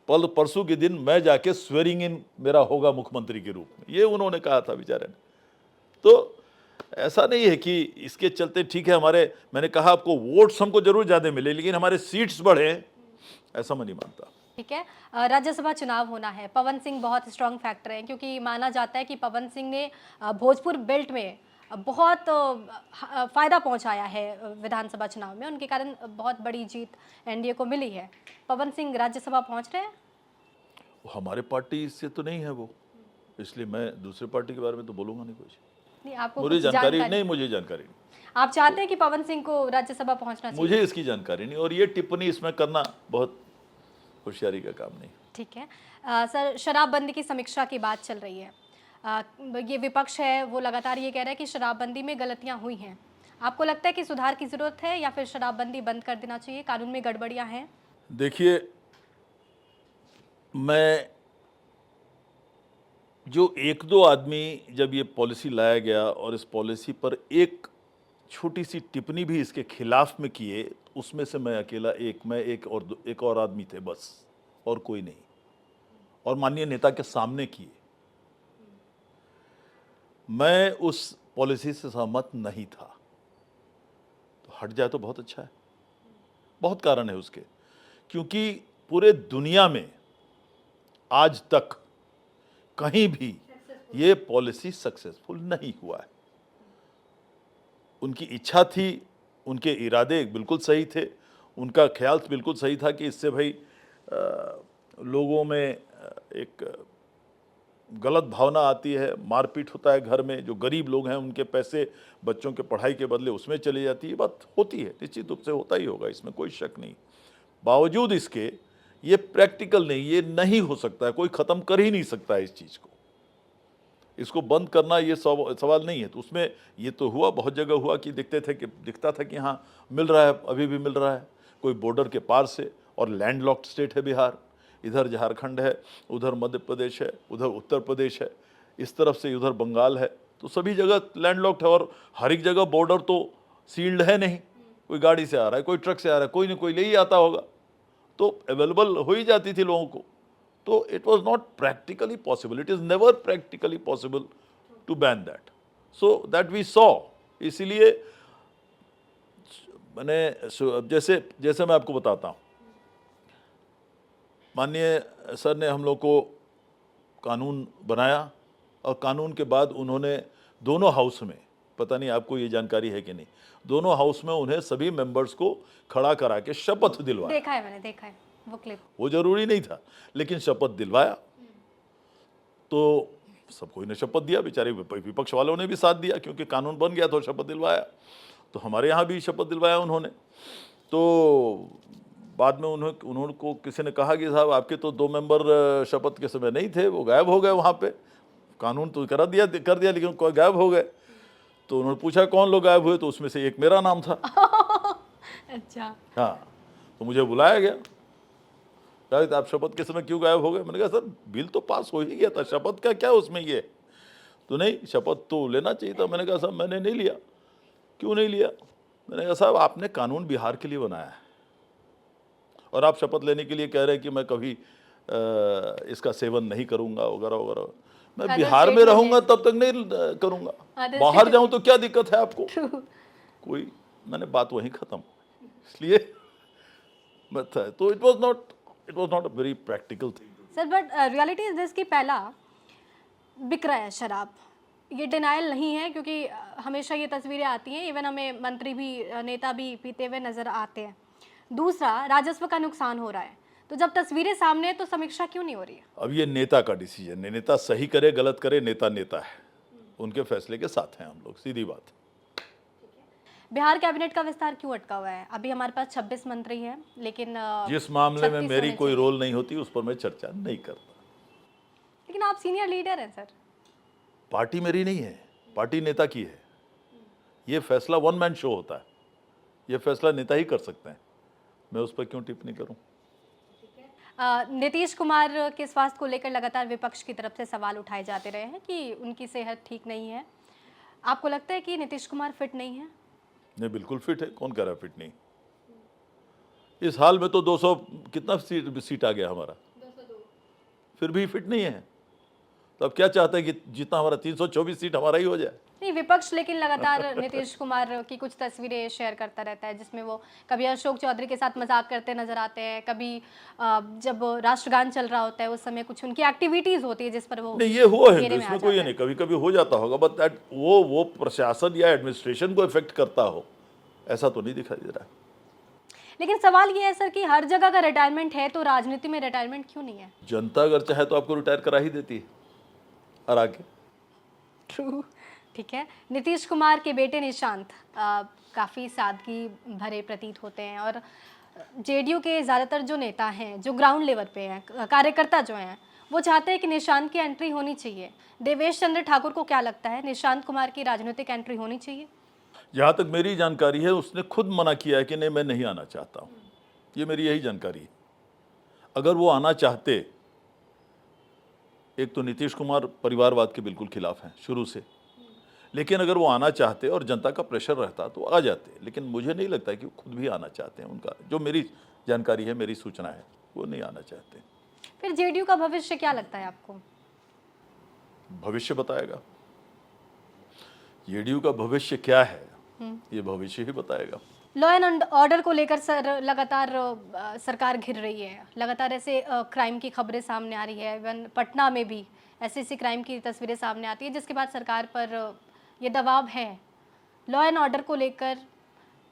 Speaker 1: परसों के दिन मैं जाके स्वेरिंग इन मेरा होगा मुख्यमंत्री के रूप में, ये उन्होंने कहा था बेचारे ने। तो ऐसा नहीं है कि इसके चलते, ठीक है, मैंने कहा आपको वोट्स हमको जरूर ज्यादा मिले लेकिन हमारे सीट्स बढ़े, ऐसा मैं नहीं मानता।
Speaker 2: ठीक है, राज्यसभा चुनाव होना है। पवन सिंह बहुत स्ट्रांग फैक्टर हैं, क्योंकि माना जाता है कि पवन सिंह ने भोजपुर बेल्ट में बहुत फ़ायदा पहुंचाया है विधानसभा चुनाव में, उनके कारण बहुत बड़ी जीत एनडीए को मिली है। पवन सिंह राज्यसभा पहुंच रहे हैं?
Speaker 1: हमारे पार्टी से तो नहीं है वो, इसलिए मैं दूसरे पार्टी के बारे में तो बोलूंगा नहीं कुछ।
Speaker 2: नहीं, आपको
Speaker 1: मुझे
Speaker 2: कुछ
Speaker 1: जानकारी नहीं, मुझे जानकारी नहीं।
Speaker 2: आप चाहते हैं कि पवन सिंह को राज्यसभा पहुंचना चाहिए?
Speaker 1: मुझे इसकी जानकारी नहीं, और ये टिप्पणी इसमें करना बहुत होशियारी का काम नहीं।
Speaker 2: ठीक है, सर, शराबबंदी की समीक्षा की बात चल रही है। ये विपक्ष है वो लगातार ये कह रहा है कि शराबबंदी में गलतियां हुई हैं। आपको लगता है कि सुधार की जरूरत है या फिर शराबबंदी बंद कर देना चाहिए, कानून में गड़बड़ियां हैं?
Speaker 1: देखिए, मैं जो एक दो आदमी जब ये पॉलिसी लाया गया और इस पॉलिसी पर एक छोटी सी टिप्पणी भी इसके खिलाफ में किए, उसमें से मैं अकेला एक और आदमी थे बस, और कोई नहीं, और माननीय नेता के सामने किए। मैं उस पॉलिसी से सहमत नहीं था। तो हट जाए तो बहुत अच्छा है। बहुत कारण है उसके, क्योंकि पूरे दुनिया में आज तक कहीं भी ये पॉलिसी सक्सेसफुल नहीं हुआ है। उनकी इच्छा थी, उनके इरादे बिल्कुल सही थे, उनका ख्याल बिल्कुल सही था कि इससे भाई लोगों में एक गलत भावना आती है, मारपीट होता है घर में, जो गरीब लोग हैं उनके पैसे बच्चों के पढ़ाई के बदले उसमें चली जाती है। बात होती है, निश्चित रूप से होता ही होगा, इसमें कोई शक नहीं। बावजूद इसके ये प्रैक्टिकल नहीं, ये नहीं हो सकता है, कोई ख़त्म कर ही नहीं सकता है इस चीज़ को। इसको बंद करना ये सवाल नहीं है। तो उसमें ये तो हुआ, बहुत जगह हुआ कि दिखता था कि हाँ मिल रहा है, अभी भी मिल रहा है, कोई बॉर्डर के पार से, और लैंडलॉक्ड स्टेट है बिहार, इधर झारखंड है, उधर मध्य प्रदेश है, उधर उत्तर प्रदेश है, इस तरफ से उधर बंगाल है, तो सभी जगह लैंडलॉक्ड है, और हर एक जगह बॉर्डर तो सील्ड है नहीं, कोई गाड़ी से आ रहा है, कोई ट्रक से आ रहा है, कोई ना कोई ले ही आता होगा, तो अवेलेबल हो ही जाती थी लोगों को। तो it was not practically possible, it is never practically possible to ban that, so that we saw. इसीलिए मैंने जैसे जैसे मैं आपको बताता हूँ, माननीय सर ने हम लोग को कानून बनाया, और कानून के बाद उन्होंने दोनों हाउस में, पता नहीं आपको ये जानकारी है कि नहीं, दोनों हाउस में उन्हें सभी मेंबर्स को खड़ा करा के शपथ दिलवाया।
Speaker 2: देखा है, मैंने देखा है वो क्लिप।
Speaker 1: वो जरूरी नहीं था, लेकिन शपथ दिलवाया। तो सब कोई ने शपथ दिया, बेचारे विपक्ष वालों ने भी साथ दिया, क्योंकि कानून बन गया तो शपथ दिलवाया। तो हमारे यहाँ भी शपथ दिलवाया उन्होंने। तो बाद में उन्होंने किसी ने कहा कि साहब आपके तो 2 मेंबर शपथ के समय नहीं थे, वो गायब हो गए वहाँ पे, कानून तो कर दिया लेकिन कोई गायब हो गए। तो उन्होंने पूछा कौन लोग गायब हुए, तो उसमें से एक मेरा नाम था।
Speaker 2: अच्छा।
Speaker 1: हाँ, तो मुझे बुलाया गया, कहा आप शपथ के समय क्यों गायब हो गए? मैंने कहा सर बिल तो पास हो ही गया था, शपथ का क्या उसमें ये? तो नहीं, शपथ तो लेना चाहिए था। मैंने कहा साहब मैंने नहीं लिया। क्यों नहीं लिया? मैंने कहा साहब आपने कानून बिहार के लिए बनाया है, और आप शपथ लेने के लिए कह रहे हैं कि मैं कभी इसका सेवन नहीं करूंगा वगैरह वगैरह। मैं बिहार में रहूंगा तब तक नहीं करूंगा, बाहर जाऊं तो क्या दिक्कत है आपको? कोई, मैंने बात वहीं खत्म। इसलिए तो it was not a very practical thing.
Speaker 2: Sir, but reality is this कि पहला बिक रहा है शराब, ये डिनाइल नहीं है, क्योंकि हमेशा ये तस्वीरें आती हैं, इवन हमें मंत्री भी, नेता भी पीते हुए नजर आते हैं। दूसरा, राजस्व का नुकसान हो रहा है, तो जब तस्वीरें सामने है तो समीक्षा क्यों नहीं हो रही है?
Speaker 1: अब ये नेता का डिसीजन है, नेता सही करे गलत करे, नेता नेता है, उनके फैसले के साथ हैं हम लोग, सीधी बात।
Speaker 2: बिहार कैबिनेट का विस्तार क्यों अटका हुआ है? अभी हमारे पास 26 मंत्री हैं, लेकिन
Speaker 1: जिस मामले में
Speaker 2: 36
Speaker 1: मेरी
Speaker 2: होने
Speaker 1: कोई
Speaker 2: चाहिए।
Speaker 1: रोल नहीं होती उस पर मैं चर्चा नहीं करता।
Speaker 2: लेकिन आप सीनियर लीडर हैं सर।
Speaker 1: पार्टी मेरी नहीं है, पार्टी नेता की है। ये फैसला वन मैन शो होता है, ये फैसला नेता ही कर सकते हैं, मैं उस पर क्यों टिप्पणी करूं?
Speaker 2: नीतीश कुमार के स्वास्थ्य को लेकर लगातार विपक्ष की तरफ से सवाल उठाए जाते रहे हैं कि उनकी सेहत ठीक नहीं है। आपको लगता है कि नीतीश कुमार फिट नहीं है?
Speaker 1: नहीं, बिल्कुल फिट है, कौन कह रहा है फिट नहीं? इस हाल में तो 200 कितना सीट आ गया हमारा,
Speaker 2: 202।
Speaker 1: फिर भी फिट नहीं है। तो अब क्या चाहते हैं कि जितना हमारा 324 सीट हमारा ही हो जाए?
Speaker 2: नहीं, विपक्ष लेकिन लगातार नीतीश कुमार की कुछ तस्वीरें शेयर करता रहता है, जिसमें वो कभी अशोक चौधरी के साथ मजाक करते नजर आते हैं, कभी जब राष्ट्रगान चल रहा होता है उस समय कुछ उनकी एक्टिविटीज होती है जिस पर वो
Speaker 1: नहीं, ये हुआ है,
Speaker 2: घेरे में आ
Speaker 1: इसमें कोई ये
Speaker 2: जाता
Speaker 1: नहीं, कभी कभी हो जाता होगा, बट दैट वो प्रशासन या एडमिनिस्ट्रेशन को इफेक्ट करता हो, ऐसा तो नहीं दिखाई दे रहा है।
Speaker 2: लेकिन सवाल ये है सर कि हर जगह का रिटायरमेंट है, तो राजनीति में रिटायरमेंट क्यों नहीं है?
Speaker 1: जनता अगर चाहे तो आपको रिटायर करा ही देती है, और आगे।
Speaker 2: ट्रू, ठीक है। नीतीश कुमार के बेटे निशांत काफ़ी सादगी भरे प्रतीत होते हैं, और जेडीयू के ज़्यादातर जो नेता हैं, जो ग्राउंड लेवल पे हैं, कार्यकर्ता जो हैं, वो चाहते हैं कि निशांत की एंट्री होनी चाहिए। देवेश चंद्र ठाकुर को क्या लगता है, निशांत कुमार की राजनीतिक एंट्री होनी चाहिए?
Speaker 1: जहाँ तक मेरी जानकारी है उसने खुद मना किया है कि नहीं मैं नहीं आना चाहता हूँ, ये मेरी यही जानकारी है। अगर वो आना चाहते, एक तो नीतीश कुमार परिवारवाद के बिल्कुल खिलाफ हैं शुरू से, लेकिन अगर वो आना चाहते और जनता का प्रेशर रहता तो आ जाते, लेकिन मुझे नहीं लगता कि वो खुद भी आना चाहते हैं। उनका जो मेरी जानकारी है, मेरी सूचना है, वो नहीं आना चाहते।
Speaker 2: फिर जेडीयू का भविष्य क्या लगता है आपको?
Speaker 1: भविष्य बताएगा। जेडीयू का भविष्य क्या है ये भविष्य ही बताएगा।
Speaker 2: लॉ एंड ऑर्डर को लेकर लगातार सरकार घिर रही है, लगातार ऐसे क्राइम की खबरें सामने आ रही है। इवन पटना में भी ऐसे क्राइम की तस्वीरें सामने आती है, जिसके बाद सरकार पर ये दबाव है। लॉ एंड ऑर्डर को लेकर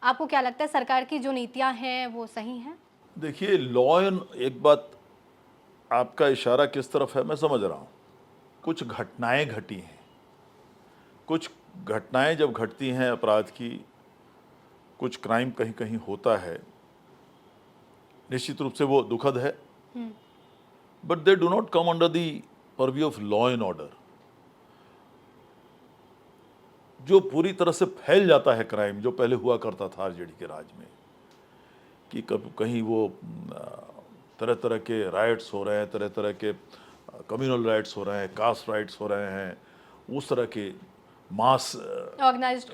Speaker 2: आपको क्या लगता है, सरकार की जो नीतियां हैं वो सही हैं?
Speaker 1: देखिए, लॉ एंड, एक बात, आपका इशारा किस तरफ है मैं समझ रहा हूँ। कुछ घटनाएं घटी हैं, कुछ घटनाएं जब घटती हैं अपराध की, कुछ क्राइम कहीं कहीं होता है, निश्चित रूप से वो दुखद है, but they do not come under the purview of law and order. जो पूरी तरह से फैल जाता है क्राइम, जो पहले हुआ करता था आरजेडी के राज में, कि कब कहीं वो तरह तरह के राइट्स हो रहे हैं, तरह तरह के कम्युनल राइट्स हो रहे हैं, कास्ट राइट्स हो रहे हैं, उस तरह के मास ऑर्गेनाइज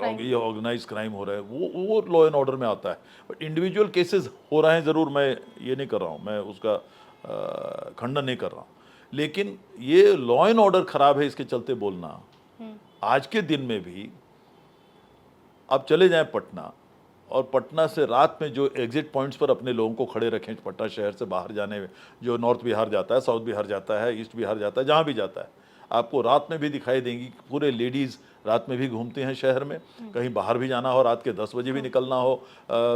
Speaker 1: क्राइम हो रहा है, वो लॉ एंड ऑर्डर में आता है। बट इंडिविजुअल केसेस हो रहे हैं ज़रूर, मैं ये नहीं कर रहा हूँ, मैं उसका खंडन नहीं कर रहा हूँ, लेकिन ये लॉ एंड ऑर्डर खराब है इसके चलते बोलना, आज के दिन में भी आप चले जाएं पटना, और पटना से रात में जो एग्जिट पॉइंट्स पर अपने लोगों को खड़े रखें, पटना शहर से बाहर जाने में, जो नॉर्थ बिहार जाता है, साउथ बिहार जाता है, ईस्ट बिहार जाता है, जहाँ भी जाता है, आपको रात में भी दिखाई देंगी। पूरे लेडीज़ रात में भी घूमते हैं शहर में, कहीं बाहर भी जाना हो, रात के 10 बजे भी निकलना हो,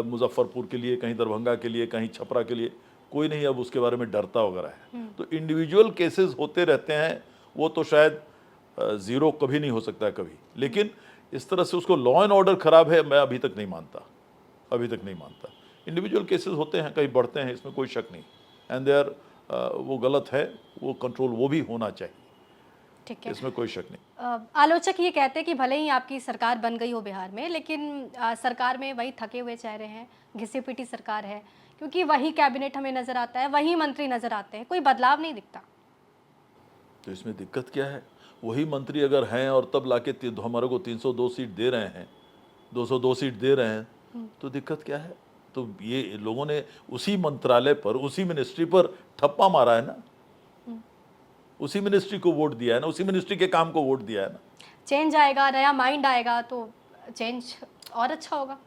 Speaker 1: मुजफ्फरपुर के लिए, कहीं दरभंगा के लिए, कहीं छपरा के लिए, कोई नहीं अब उसके बारे में डरता वगैरह है। तो इंडिविजुअल केसेस होते रहते हैं, वो तो शायद ज़ीरो कभी नहीं हो सकता है कभी, लेकिन इस तरह से उसको लॉ एंड ऑर्डर खराब है, मैं अभी तक नहीं मानता, अभी तक नहीं मानता। इंडिविजुअल केसेस होते हैं, कहीं बढ़ते हैं, इसमें कोई शक नहीं, एंड देयर वो गलत है, वो कंट्रोल वो भी होना चाहिए,
Speaker 2: ठीक है,
Speaker 1: इसमें कोई शक नहीं।
Speaker 2: आलोचक ये कहते हैं कि भले ही आपकी सरकार बन गई हो बिहार में, लेकिन सरकार में वही थके हुए चेहरे हैं, घिसी पिटी सरकार है, क्योंकि वही कैबिनेट हमें नजर आता है, वही मंत्री नजर आते हैं, कोई बदलाव नहीं दिखता।
Speaker 1: तो इसमें दिक्कत क्या है? वही मंत्री अगर हैं और तब लाके हमारे को 302 सीट दे रहे हैं, 202 सीट दे रहे हैं, तो दिक्कत क्या है? तो ये लोगों ने उसी मंत्रालय पर, उसी मिनिस्ट्री पर ठप्पा मारा है ना, उसी मिनिस्ट्री को वोट दिया है ना, उसी मिनिस्ट्री के काम को वोट दिया है ना।
Speaker 2: चेंज आएगा, नया माइंड आएगा तो चेंज और अच्छा होगा।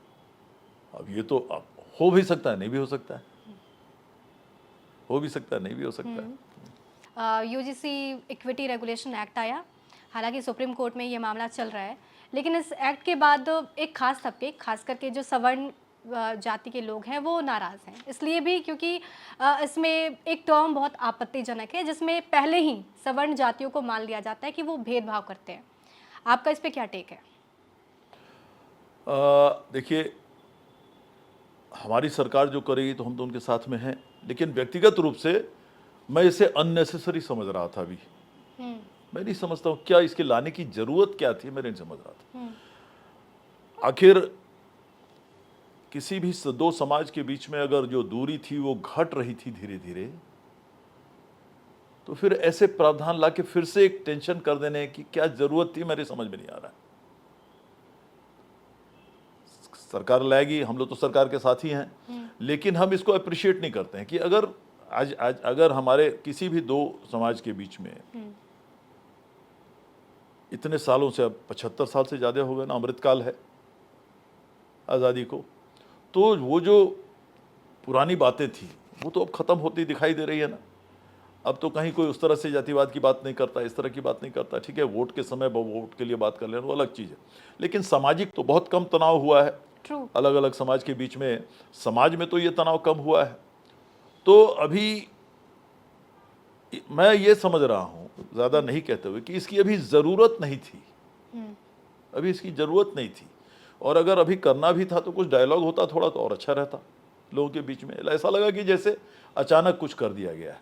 Speaker 1: अब ये तो अब हो भी सकता है, नहीं भी हो सकता है, हो भी सकता है, नहीं भी हो सकता है।
Speaker 2: यूजीसी इक्विटी रेगुलेशन एक्ट आया, हालांकि सुप्रीम कोर्ट में ये मामला चल रहा है, लेकिन इस एक्ट के बाद एक खास तबके, खास करके जो सवर्ण जाति के लोग हैं वो नाराज़ हैं, इसलिए भी क्योंकि इसमें एक टर्म बहुत आपत्तिजनक है, जिसमें पहले ही सवर्ण जातियों को मान लिया जाता है कि वो भेदभाव करते हैं। आपका इस पे क्या टेक है?
Speaker 1: देखिए, हमारी सरकार जो करेगी तो हम तो उनके साथ में हैं, लेकिन व्यक्तिगत रूप से मैं इसे अननेसेसरी समझ रहा था अभी। मैं नहीं समझता हूँ क्या इसके लाने की जरूरत क्या थी, मैं नहीं समझ रहा था। आखिर किसी भी दो समाज के बीच में अगर जो दूरी थी वो घट रही थी धीरे धीरे, तो फिर ऐसे प्रावधान लाके फिर से एक टेंशन कर देने की क्या जरूरत थी, मेरे समझ में नहीं आ रहा है। सरकार लाएगी, हम लोग तो सरकार के साथ ही हैं, लेकिन हम इसको अप्रिशिएट नहीं करते हैं कि अगर आज अगर हमारे किसी भी दो समाज के बीच में इतने सालों से, अब 75 साल से ज़्यादा हो गए ना, अमृतकाल है आज़ादी को, तो वो जो पुरानी बातें थी वो तो अब ख़त्म होती दिखाई दे रही है ना। अब तो कहीं कोई उस तरह से जातिवाद की बात नहीं करता, इस तरह की बात नहीं करता। ठीक है, वोट के समय वोट के लिए बात कर लेना वो अलग चीज़ है, लेकिन सामाजिक तो बहुत कम तनाव हुआ है। अलग अलग समाज के बीच में, समाज में तो ये तनाव कम हुआ है। तो अभी मैं ये समझ रहा हूँ, ज़्यादा नहीं कहते हुए, कि इसकी अभी ज़रूरत नहीं थी, अभी इसकी ज़रूरत नहीं थी, और अगर अभी करना भी था तो कुछ डायलॉग होता थोड़ा तो और अच्छा रहता लोगों के बीच में। ऐसा लगा कि जैसे अचानक कुछ कर दिया गया है,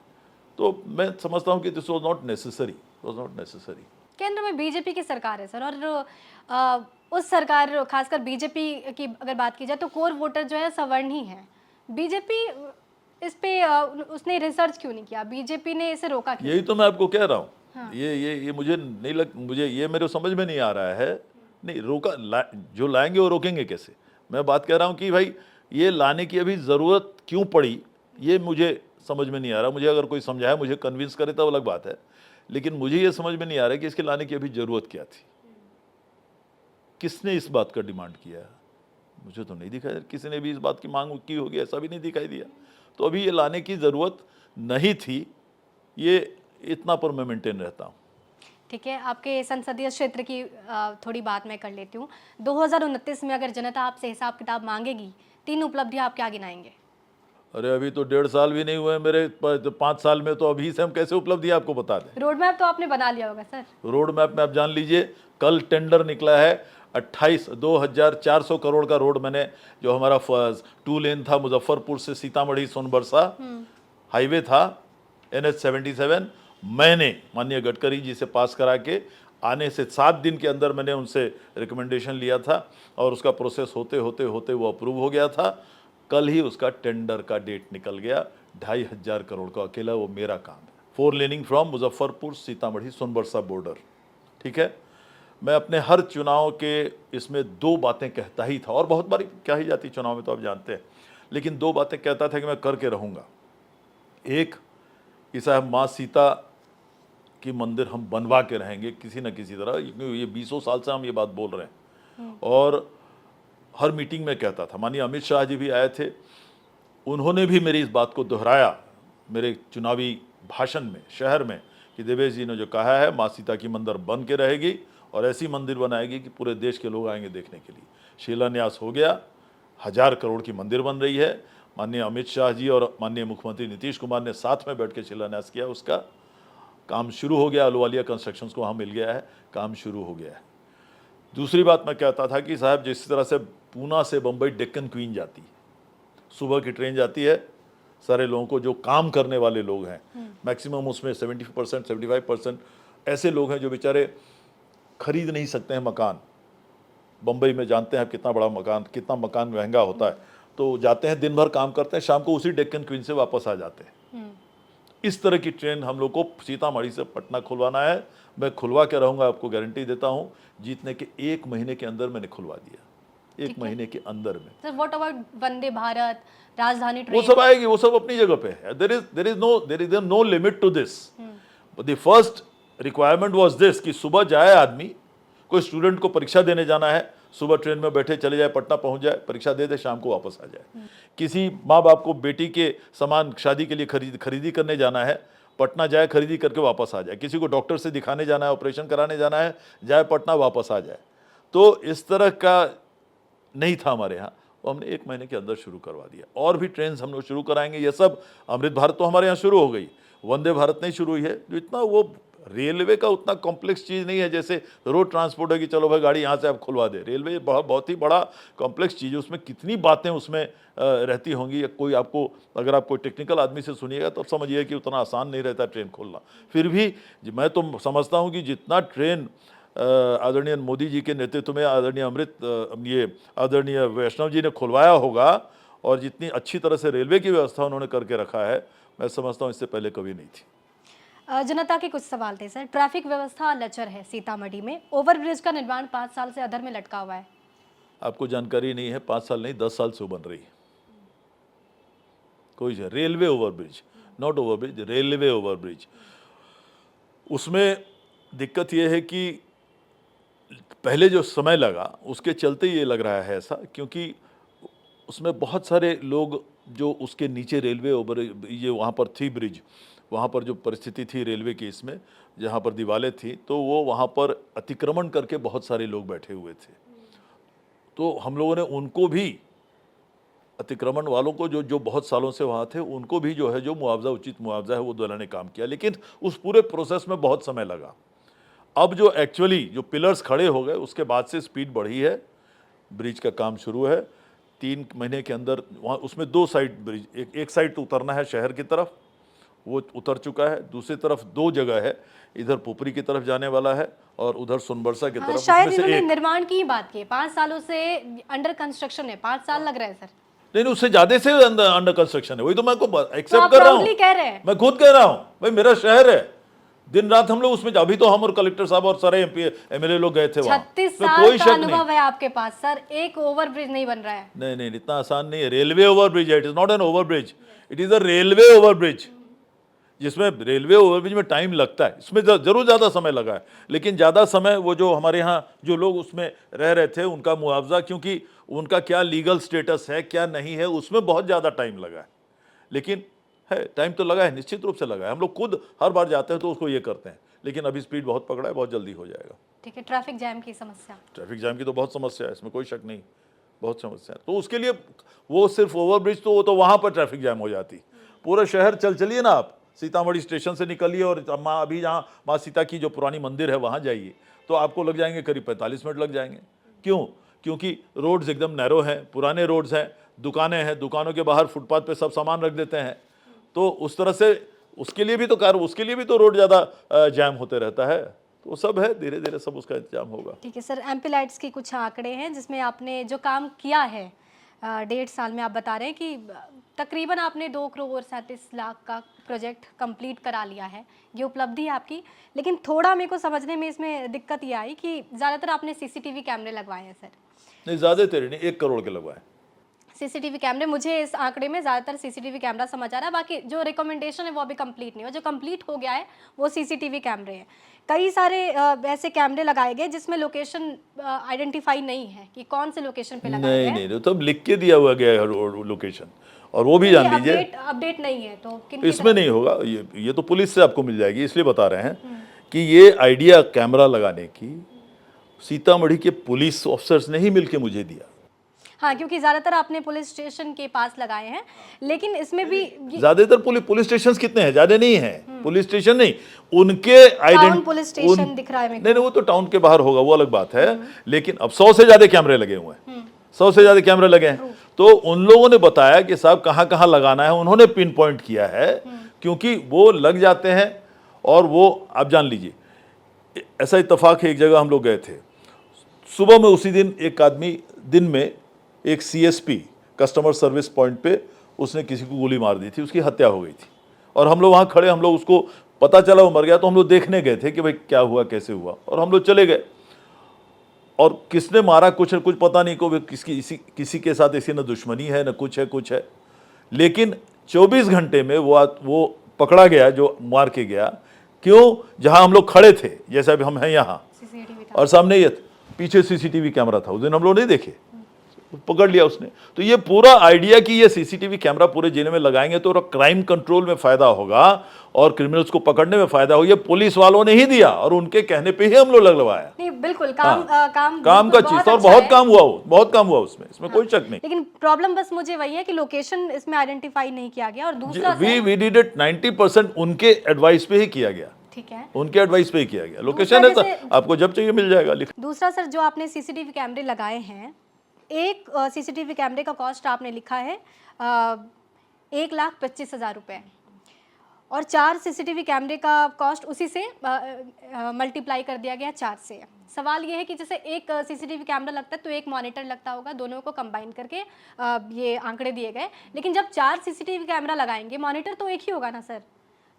Speaker 1: तो मैं समझता हूँ कि this was not necessary, was not necessary.
Speaker 2: केंद्र में बीजेपी की सरकार है सर, और उस सरकार, खासकर बीजेपी की अगर बात की जाए तो कोर वोटर जो है सवर्ण ही है। बीजेपी इस पे उसने रिसर्च क्यों नहीं किया? बीजेपी ने इसे रोका क्यों?
Speaker 1: यही तो मैं आपको कह रहा हूँ।
Speaker 2: हाँ।
Speaker 1: ये मुझे नहीं मुझे ये मेरे समझ में नहीं आ रहा है। नहीं रोका जो लाएंगे वो रोकेंगे कैसे? मैं बात कर रहा हूँ कि भाई ये लाने की अभी ज़रूरत क्यों पड़ी, ये मुझे समझ में नहीं आ रहा। मुझे अगर कोई समझाए, मुझे कन्विंस करे तो अलग बात है, लेकिन मुझे ये समझ में नहीं आ रहा है कि इसके लाने की अभी ज़रूरत क्या थी। किसने इस बात का डिमांड किया? मुझे तो नहीं दिखाया किसी ने भी इस बात की मांग की होगी, ऐसा भी नहीं दिखाई दिया। तो अभी ये लाने की ज़रूरत नहीं थी, ये इतना पर मैं मेंटेन रहता हूँ।
Speaker 2: ठीक है, आपके संसदीय क्षेत्र की थोड़ी बात मैं कर लेती हूँ। 2029 में अगर जनता आपसे हिसाब किताब मांगेगी, 3 उपलब्धियां आप क्या गिनाएंगे?
Speaker 1: अरे अभी तो 1.5 साल भी नहीं हुए मेरे, 5 साल में तो अभी से हम कैसे उपलब्धि आपको बता दें?
Speaker 2: रोड मैप तो आपने बना लिया होगा सर।
Speaker 1: रोड मैप में आप जान लीजिए, कल टेंडर निकला है 2,400 करोड़ का रोड। मैंने जो हमारा 2 लेन था मुजफ्फरपुर से सीतामढ़ी सोनबरसा हाईवे था, NH 77, मैंने माननीय गडकरी जी से पास करा के आने से 7 दिन के अंदर मैंने उनसे रिकमेंडेशन लिया था और उसका प्रोसेस होते होते होते वो अप्रूव हो गया था। कल ही उसका टेंडर का डेट निकल गया। 2,500 करोड़ का अकेला वो मेरा काम है। 4 laning from Muzaffarpur Sitamarhi Sonbarsa border. ठीक है, मैं अपने हर चुनाव के इसमें 2 बातें कहता ही था, और बहुत बारी क्या ही जाती चुनाव में तो आप जानते हैं, लेकिन 2 बातें कहता था कि मैं करके रहूँगा। एक कि साहब माँ सीता की मंदिर हम बनवा के रहेंगे किसी न किसी तरह, क्योंकि ये 20 साल से हम ये बात बोल रहे हैं। और हर मीटिंग में कहता था, माननीय अमित शाह जी भी आए थे, उन्होंने भी मेरी इस बात को दोहराया मेरे चुनावी भाषण में शहर में कि देवेश जी ने जो कहा है, माँ सीता की मंदिर बन के रहेगी और ऐसी मंदिर बनाएगी कि पूरे देश के लोग आएंगे देखने के लिए। शिलान्यास हो गया, 1000 करोड़ की मंदिर बन रही है। माननीय अमित शाह जी और माननीय मुख्यमंत्री नीतीश कुमार ने साथ में बैठ के शिलान्यास किया, उसका काम शुरू हो गया। अहलुवालिया कंस्ट्रक्शंस को वहाँ मिल गया है, काम शुरू हो गया है। दूसरी बात मैं कहता था कि साहब जिस तरह से पूना से बम्बई डेक्कन क्वीन जाती है, सुबह की ट्रेन जाती है, सारे लोगों को जो काम करने वाले लोग हैं, मैक्सिमम उसमें 70% 75% ऐसे लोग हैं जो बेचारे खरीद नहीं सकते हैं मकान। बम्बई में जानते हैं कितना बड़ा मकान, कितना मकान महंगा होता है, तो जाते हैं, दिन भर काम करते हैं, शाम को उसी डेक्कन क्वीन से वापस आ जाते हैं। इस तरह की ट्रेन हम लोग को सीतामढ़ी से पटना खुलवाना है। मैं खुलवा के रहूँगा, आपको गारंटी देता हूँ। जीतने के 1 महीने के अंदर मैंने खुलवा दिया, 1 महीने के अंदर में।
Speaker 2: Sir what about Vande Bharat, राजधानी
Speaker 1: वो
Speaker 2: ट्रेन?
Speaker 1: सब आएगी, वो सब अपनी जगह पे है। There is no limit to this. The first requirement was this कि सुबह जाए आदमी, कोई स्टूडेंट को परीक्षा देने जाना है, सुबह ट्रेन में बैठे चले जाए, पटना पहुंच जाए, परीक्षा दे दे, शाम को वापस आ जाए। किसी माँ बाप को बेटी के सामान शादी के लिए खरीदी करने जाना है, पटना जाए, खरीदी करके वापस आ जाए। किसी को डॉक्टर से दिखाने जाना है, ऑपरेशन कराने जाना है, जाए पटना, वापस आ जाए। तो इस तरह का नहीं था हमारे यहाँ, वो हमने 1 महीने के अंदर शुरू करवा दिया। और भी ट्रेन हम लोग शुरू कराएंगे। ये सब अमृत भारत तो हमारे यहाँ शुरू हो गई, वंदे भारत नहीं शुरू हुई है। जो इतना वो रेलवे का उतना कॉम्प्लेक्स चीज़ नहीं है जैसे रोड ट्रांसपोर्ट है कि चलो भाई गाड़ी यहाँ से आप खुलवा दे। रेलवे बहुत ही बड़ा कॉम्प्लेक्स चीज़ है, उसमें कितनी बातें उसमें रहती होंगी। या कोई आपको, अगर आप कोई टेक्निकल आदमी से सुनिएगा तो समझिए कि उतना आसान नहीं रहता ट्रेन खोलना। फिर भी मैं तो समझता हूँ कि जितना ट्रेन आदरणीय मोदी जी के नेतृत्व में आदरणीय वैष्णव जी ने खुलवाया होगा, और जितनी अच्छी तरह से रेलवे की व्यवस्था उन्होंने करके रखा है, मैं समझता हूँ इससे पहले कभी नहीं थी।
Speaker 2: जनता के कुछ सवाल थे सर। ट्रैफिक व्यवस्था लचर है सीतामढ़ी में, ओवरब्रिज का निर्माण 5 साल से अधर में लटका हुआ है।
Speaker 1: आपको जानकारी नहीं है, 5 साल नहीं 10 साल से वो बन रही है। कोई railway overbridge, not overbridge, railway overbridge. उसमें दिक्कत यह है कि पहले जो समय लगा उसके चलते ये लग रहा है ऐसा, क्योंकि उसमें बहुत सारे लोग जो उसके नीचे रेलवे ओवर, ये वहाँ पर थी ब्रिज, वहाँ पर जो परिस्थिति थी रेलवे की, इसमें जहाँ पर दीवारें थी, तो वो वहाँ पर अतिक्रमण करके बहुत सारे लोग बैठे हुए थे। तो हम लोगों ने उनको भी, अतिक्रमण वालों को जो बहुत सालों से वहाँ थे, उनको भी जो है जो मुआवजा, उचित मुआवजा है, वो दिलाने काम किया। लेकिन उस पूरे प्रोसेस में बहुत समय लगा। अब जो एक्चुअली जो पिलर्स खड़े हो गए उसके बाद से स्पीड बढ़ी है, ब्रिज का काम शुरू है। 3 महीने के अंदर वहाँ, उसमें 2 साइड ब्रिज, एक साइड तो उतरना है शहर की तरफ वो उतर चुका है। दूसरी तरफ 2 जगह है, इधर पुपरी की तरफ जाने वाला है और उधर सोनबरसा की तरफ।
Speaker 2: शायद
Speaker 1: उसमें से
Speaker 2: इन्होंने
Speaker 1: एक,
Speaker 2: निर्माण की ही बात की है, 5 सालों से अंडर कंस्ट्रक्शन है, 5 साल लग रहे हैं सर।
Speaker 1: नहीं नहीं, उससे ज्यादा से अंडर कंस्ट्रक्शन है, वही तो मैं को
Speaker 2: तो
Speaker 1: एक्सेप्ट
Speaker 2: आप
Speaker 1: कर रहा हूँ।
Speaker 2: प्राउडली कह रहे हैं।
Speaker 1: मैं खुद कह रहा हूँ भाई, मेरा शहर है, दिन रात हम लोग उसमें, अभी तो हम और कलेक्टर साहब और सारे एमपी एमएलए लोग गए थे वहां।
Speaker 2: 36
Speaker 1: उसमें
Speaker 2: साल
Speaker 1: कोई
Speaker 2: का
Speaker 1: शक नहीं।
Speaker 2: अनुभव है आपके पास सर, एक ओवरब्रिज नहीं बन रहा है।
Speaker 1: नहीं नहीं, इतना आसान नहीं है। रेलवे ओवरब्रिज है, it is not an overbridge, it is a railway overbridge, जिसमें रेलवे ओवरब्रिज में टाइम लगता है। इसमें जरूर ज़्यादा समय लगा है, लेकिन ज़्यादा समय वो जो हमारे यहाँ जो लोग उसमें रह रहे थे उनका मुआवजा, क्योंकि उनका क्या लीगल स्टेटस है क्या नहीं है, उसमें बहुत ज़्यादा टाइम लगा है। लेकिन है, टाइम तो लगा है, निश्चित रूप से लगा है। हम लोग खुद हर बार जाते हैं तो उसको ये करते हैं, लेकिन अभी स्पीड बहुत पकड़ा है, बहुत जल्दी हो जाएगा।
Speaker 2: ठीक है, ट्रैफिक जैम की समस्या।
Speaker 1: ट्रैफिक जाम की तो बहुत समस्या है, इसमें कोई शक नहीं, बहुत समस्या है। तो उसके लिए वो सिर्फ ओवरब्रिज, तो वो तो वहाँ पर ट्रैफिक जैम हो जाती। पूरा शहर चलिए ना आप, सीतामढ़ी स्टेशन से निकलिए और अभी जहाँ माँ सीता की जो पुरानी मंदिर है वहाँ जाइए, तो आपको लग जाएंगे करीब 45 मिनट लग जाएंगे। क्यों? क्योंकि रोड्स एकदम नैरो हैं, पुराने रोड्स हैं, दुकानें हैं, दुकानों के बाहर फुटपाथ पे सब सामान रख देते हैं, तो उस तरह से उसके लिए भी तो रोड ज़्यादा जैम होते रहता है। तो वो सब है, धीरे धीरे सब उसका इंतजाम होगा।
Speaker 2: ठीक है सर, एमपी लाइट्स की कुछ आंकड़े हैं जिसमें आपने जो काम किया है 1.5 साल में, आप बता रहे हैं कि तकरीबन आपने 2,37,00,000 का प्रोजेक्ट कंप्लीट करा लिया है, ये उपलब्धि है आपकी। लेकिन थोड़ा मेरे को समझने में इसमें दिक्कत ये आई कि ज़्यादातर आपने सीसीटीवी कैमरे लगवाए हैं सर।
Speaker 1: नहीं, ज़्यादा तेरे नहीं, 1 करोड़ के लगवाए
Speaker 2: सीसीटीवी कैमरे, मुझे इस आंकड़े में ज़्यादातर सीसीटीवी कैमरा समझ आ रहा है, बाकी जो रिकमेंडेशन है वो अभी कंप्लीट नहीं हुआ। जो कंप्लीट हो गया है वो सीसीटीवी कैमरे हैं। कई सारे ऐसे कैमरे लगाए गए जिसमें लोकेशन आइडेंटिफाई नहीं है कि कौन से लोकेशन पे लगाए गए।
Speaker 1: नहीं, तो लिख के दिया हुआ गया है लोकेशन, और वो भी जान लीजिए
Speaker 2: अपडेट नहीं है तो
Speaker 1: इसमें नहीं होगा। ये तो पुलिस से आपको मिल जाएगी, इसलिए बता रहे हैं कि ये आइडिया कैमरा लगाने की सीतामढ़ी के पुलिस ऑफिसर्स ने ही मिलके मुझे दिया।
Speaker 2: हाँ, क्योंकि ज्यादातर आपने पुलिस स्टेशन के पास लगाए हैं, लेकिन इसमें भी
Speaker 1: ज्यादातर पुलिस स्टेशन कितने हैं? ज्यादा नहीं है, पुलिस स्टेशन नहीं, उनके
Speaker 2: टाउन पुलिस स्टेशन दिख रहा है मेरे को।
Speaker 1: नहीं, वो तो टाउन के बाहर होगा, वो अलग बात है। लेकिन अब 100 से ज्यादा कैमरे लगे हुए हैं, 100 से ज्यादा कैमरे लगे हैं। तो उन लोगों ने बताया कि साहब कहाँ कहाँ लगाना है, उन्होंने पिन पॉइंट किया है, क्योंकि वो लग जाते हैं। और वो आप जान लीजिए, ऐसा इत्तेफाक है, एक जगह हम लोग गए थे, सुबह में उसी दिन एक आदमी, दिन में एक सीएसपी कस्टमर सर्विस पॉइंट पे उसने किसी को गोली मार दी थी, उसकी हत्या हो गई थी। और हम लोग वहाँ खड़े, हम लोग उसको पता चला वो मर गया, तो हम लोग देखने गए थे कि भाई क्या हुआ कैसे हुआ, और हम लोग चले गए। और किसने मारा कुछ पता नहीं, को किसी के साथ ऐसी न दुश्मनी है न कुछ है। लेकिन 24 घंटे में वो पकड़ा गया जो मार के गया। क्यों? जहाँ हम लोग खड़े थे, जैसे अभी हम हैं यहाँ, और सामने ये पीछे सीसीटीवी कैमरा था, उस दिन हम लोग नहीं देखे, पकड़ लिया उसने। तो ये पूरा आइडिया कि ये सीसीटीवी कैमरा पूरे जिले में लगाएंगे तो क्राइम कंट्रोल में फायदा होगा और क्रिमिनल्स को पकड़ने में फायदा होगा, ये पुलिस वालों ने ही दिया और उनके कहने पे ही हम लोग लगवाया।
Speaker 2: नहीं, बिल्कुल काम
Speaker 1: का चीज, और बहुत काम हुआ उसमें, इसमें कोई शक नहीं।
Speaker 2: लेकिन प्रॉब्लम बस मुझे वही है कि लोकेशन इसमें आइडेंटिफाई नहीं किया गया, और दूसरा
Speaker 1: वी डिड इट 90% उनके एडवाइस पे ही किया गया।
Speaker 2: ठीक है,
Speaker 1: उनके एडवाइस पे ही किया गया। लोकेशन है तो आपको जब चाहिए मिल जाएगा।
Speaker 2: दूसरा सर, जो आपने सीसीटीवी कैमरे लगाए हैं, एक सीसीटीवी कैमरे का कॉस्ट आपने लिखा है 1,25,000 रुपये, और 4 सीसीटीवी कैमरे का कॉस्ट उसी से मल्टीप्लाई कर दिया गया 4 से। सवाल ये है कि जैसे एक सीसीटीवी कैमरा लगता है तो एक मॉनिटर लगता होगा, दोनों को कंबाइन करके ये आंकड़े दिए गए। लेकिन जब 4 सीसीटीवी कैमरा लगाएंगे, मॉनिटर तो एक ही होगा ना सर,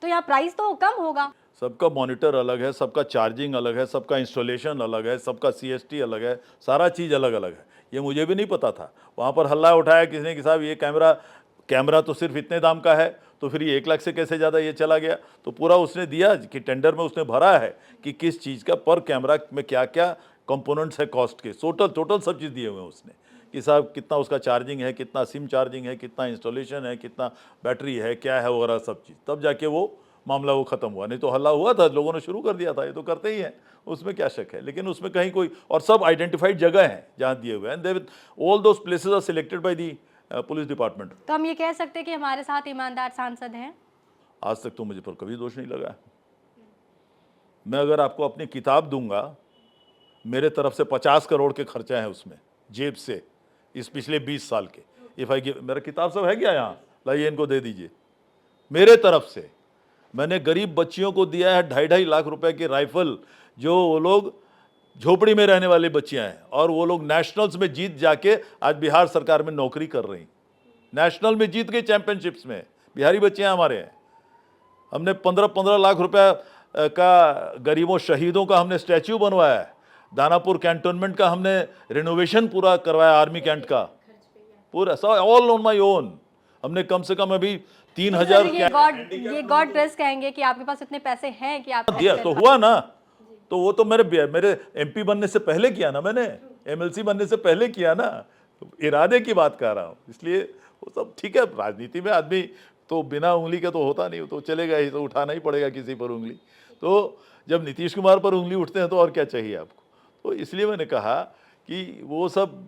Speaker 2: तो यहाँ प्राइस तो कम होगा।
Speaker 1: सबका मॉनिटर अलग है, सबका चार्जिंग अलग है, सबका इंस्टॉलेशन अलग है, सबका सीएसटी अलग है, सारा चीज़ अलग अलग है। ये मुझे भी नहीं पता था। वहाँ पर हल्ला उठाया किसी ने कि साहब ये कैमरा तो सिर्फ इतने दाम का है, तो फिर ये 1 लाख से कैसे ज़्यादा ये चला गया। तो पूरा उसने दिया कि टेंडर में उसने भरा है कि किस चीज़ का पर कैमरा में क्या क्या कंपोनेंट्स है कॉस्ट के, टोटल सब चीज़ दिए हुए हैं उसने, कि साहब कितना उसका चार्जिंग है, कितना सिम चार्जिंग है, कितना इंस्टॉलेशन है, कितना बैटरी है, क्या है वगैरह सब चीज़। तब जाके वो मामला वो ख़त्म हुआ, नहीं तो हल्ला हुआ था, लोगों ने शुरू कर दिया था। ये तो करते ही हैं, उसमें क्या शक है। लेकिन उसमें कहीं कोई, और सब आइडेंटिफाइड जगह हैं जहाँ दिए हुए हैं, and all those places are selected by the police department.
Speaker 2: तो हम ये कह सकते हैं कि हमारे साथ ईमानदार सांसद हैं।
Speaker 1: आज तक तो मुझे पर कभी दोष नहीं लगा। मैं अगर आपको अपनी किताब दूंगा, मेरे तरफ से 50 करोड़ के खर्चा है उसमें, जेब से, इस पिछले 20 साल के। मेरा किताब सब है क्या यहाँ? लाइए इनको दे दीजिए, मेरे तरफ से मैंने गरीब बच्चियों को दिया है 2.5 लाख रुपए की राइफल, जो वो लोग झोपड़ी में रहने वाली बच्चियां हैं, और वो लोग नेशनल्स में जीत जाके आज बिहार सरकार में नौकरी कर रही। नेशनल में जीत गई, चैंपियनशिप्स में बिहारी बच्चियां हमारे हैं। हमने 15-15 लाख रुपए का गरीबों शहीदों का हमने स्टैच्यू बनवाया है। दानापुर कैंटोनमेंट का हमने रिनोवेशन पूरा करवाया, आर्मी कैंट का पूरा, सब ऑल ऑन माय ओन। हमने कम से कम अभी 3000
Speaker 2: ये गॉड ब्लेस कहेंगे कि आपके पास इतने पैसे हैं कि आप
Speaker 1: दिया तो हुआ ना। तो वो तो मेरे एमपी बनने से पहले किया ना, मैंने एमएलसी बनने से पहले किया ना। तो इरादे की बात कर रहा हूँ, इसलिए वो सब ठीक है। राजनीति में आदमी तो बिना उंगली के तो होता नहीं, तो चलेगा ही, तो उठाना ही पड़ेगा किसी पर उंगली। तो जब नीतीश कुमार पर उंगली उठते हैं तो और क्या चाहिए आपको। तो इसलिए मैंने कहा कि वो सब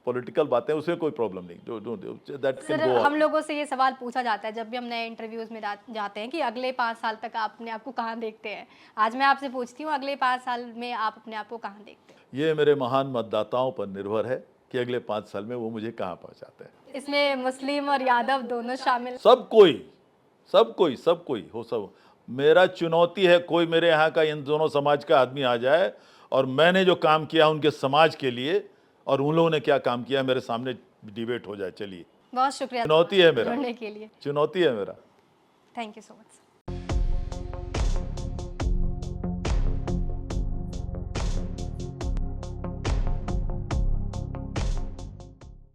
Speaker 1: पॉलिटिकल बातें, उसमें कोई प्रॉब्लम नहीं, दैट कैन
Speaker 2: सर,
Speaker 1: गो।
Speaker 2: हम लोगों से ये सवाल पूछा जाता है जब भी हम नए इंटरव्यूज में जाते हैं कि अगले 5 साल तक आप अपने आप को कहाँ देखते हैं। आज मैं आपसे पूछती हूँ, अगले 5 साल में आप अपने आप को कहाँ देखते हैं?
Speaker 1: ये मेरे महान मतदाताओं पर निर्भर है कि अगले 5 साल में वो मुझे कहाँ पहुँचाते हैं।
Speaker 2: इसमें मुस्लिम और यादव दोनों शामिल।
Speaker 1: सब कोई हो, सब मेरा चुनौती है, कोई मेरे यहाँ का इन दोनों समाज का आदमी आ जाए और मैंने जो काम किया उनके समाज के लिए और उन लोगों ने क्या काम किया मेरे सामने डिबेट हो जाए। चलिए,
Speaker 2: बहुत शुक्रिया
Speaker 1: चुनौती है मेरा,
Speaker 2: जुड़ने के लिए।
Speaker 1: चुनौती है मेरा।
Speaker 2: Thank you so much.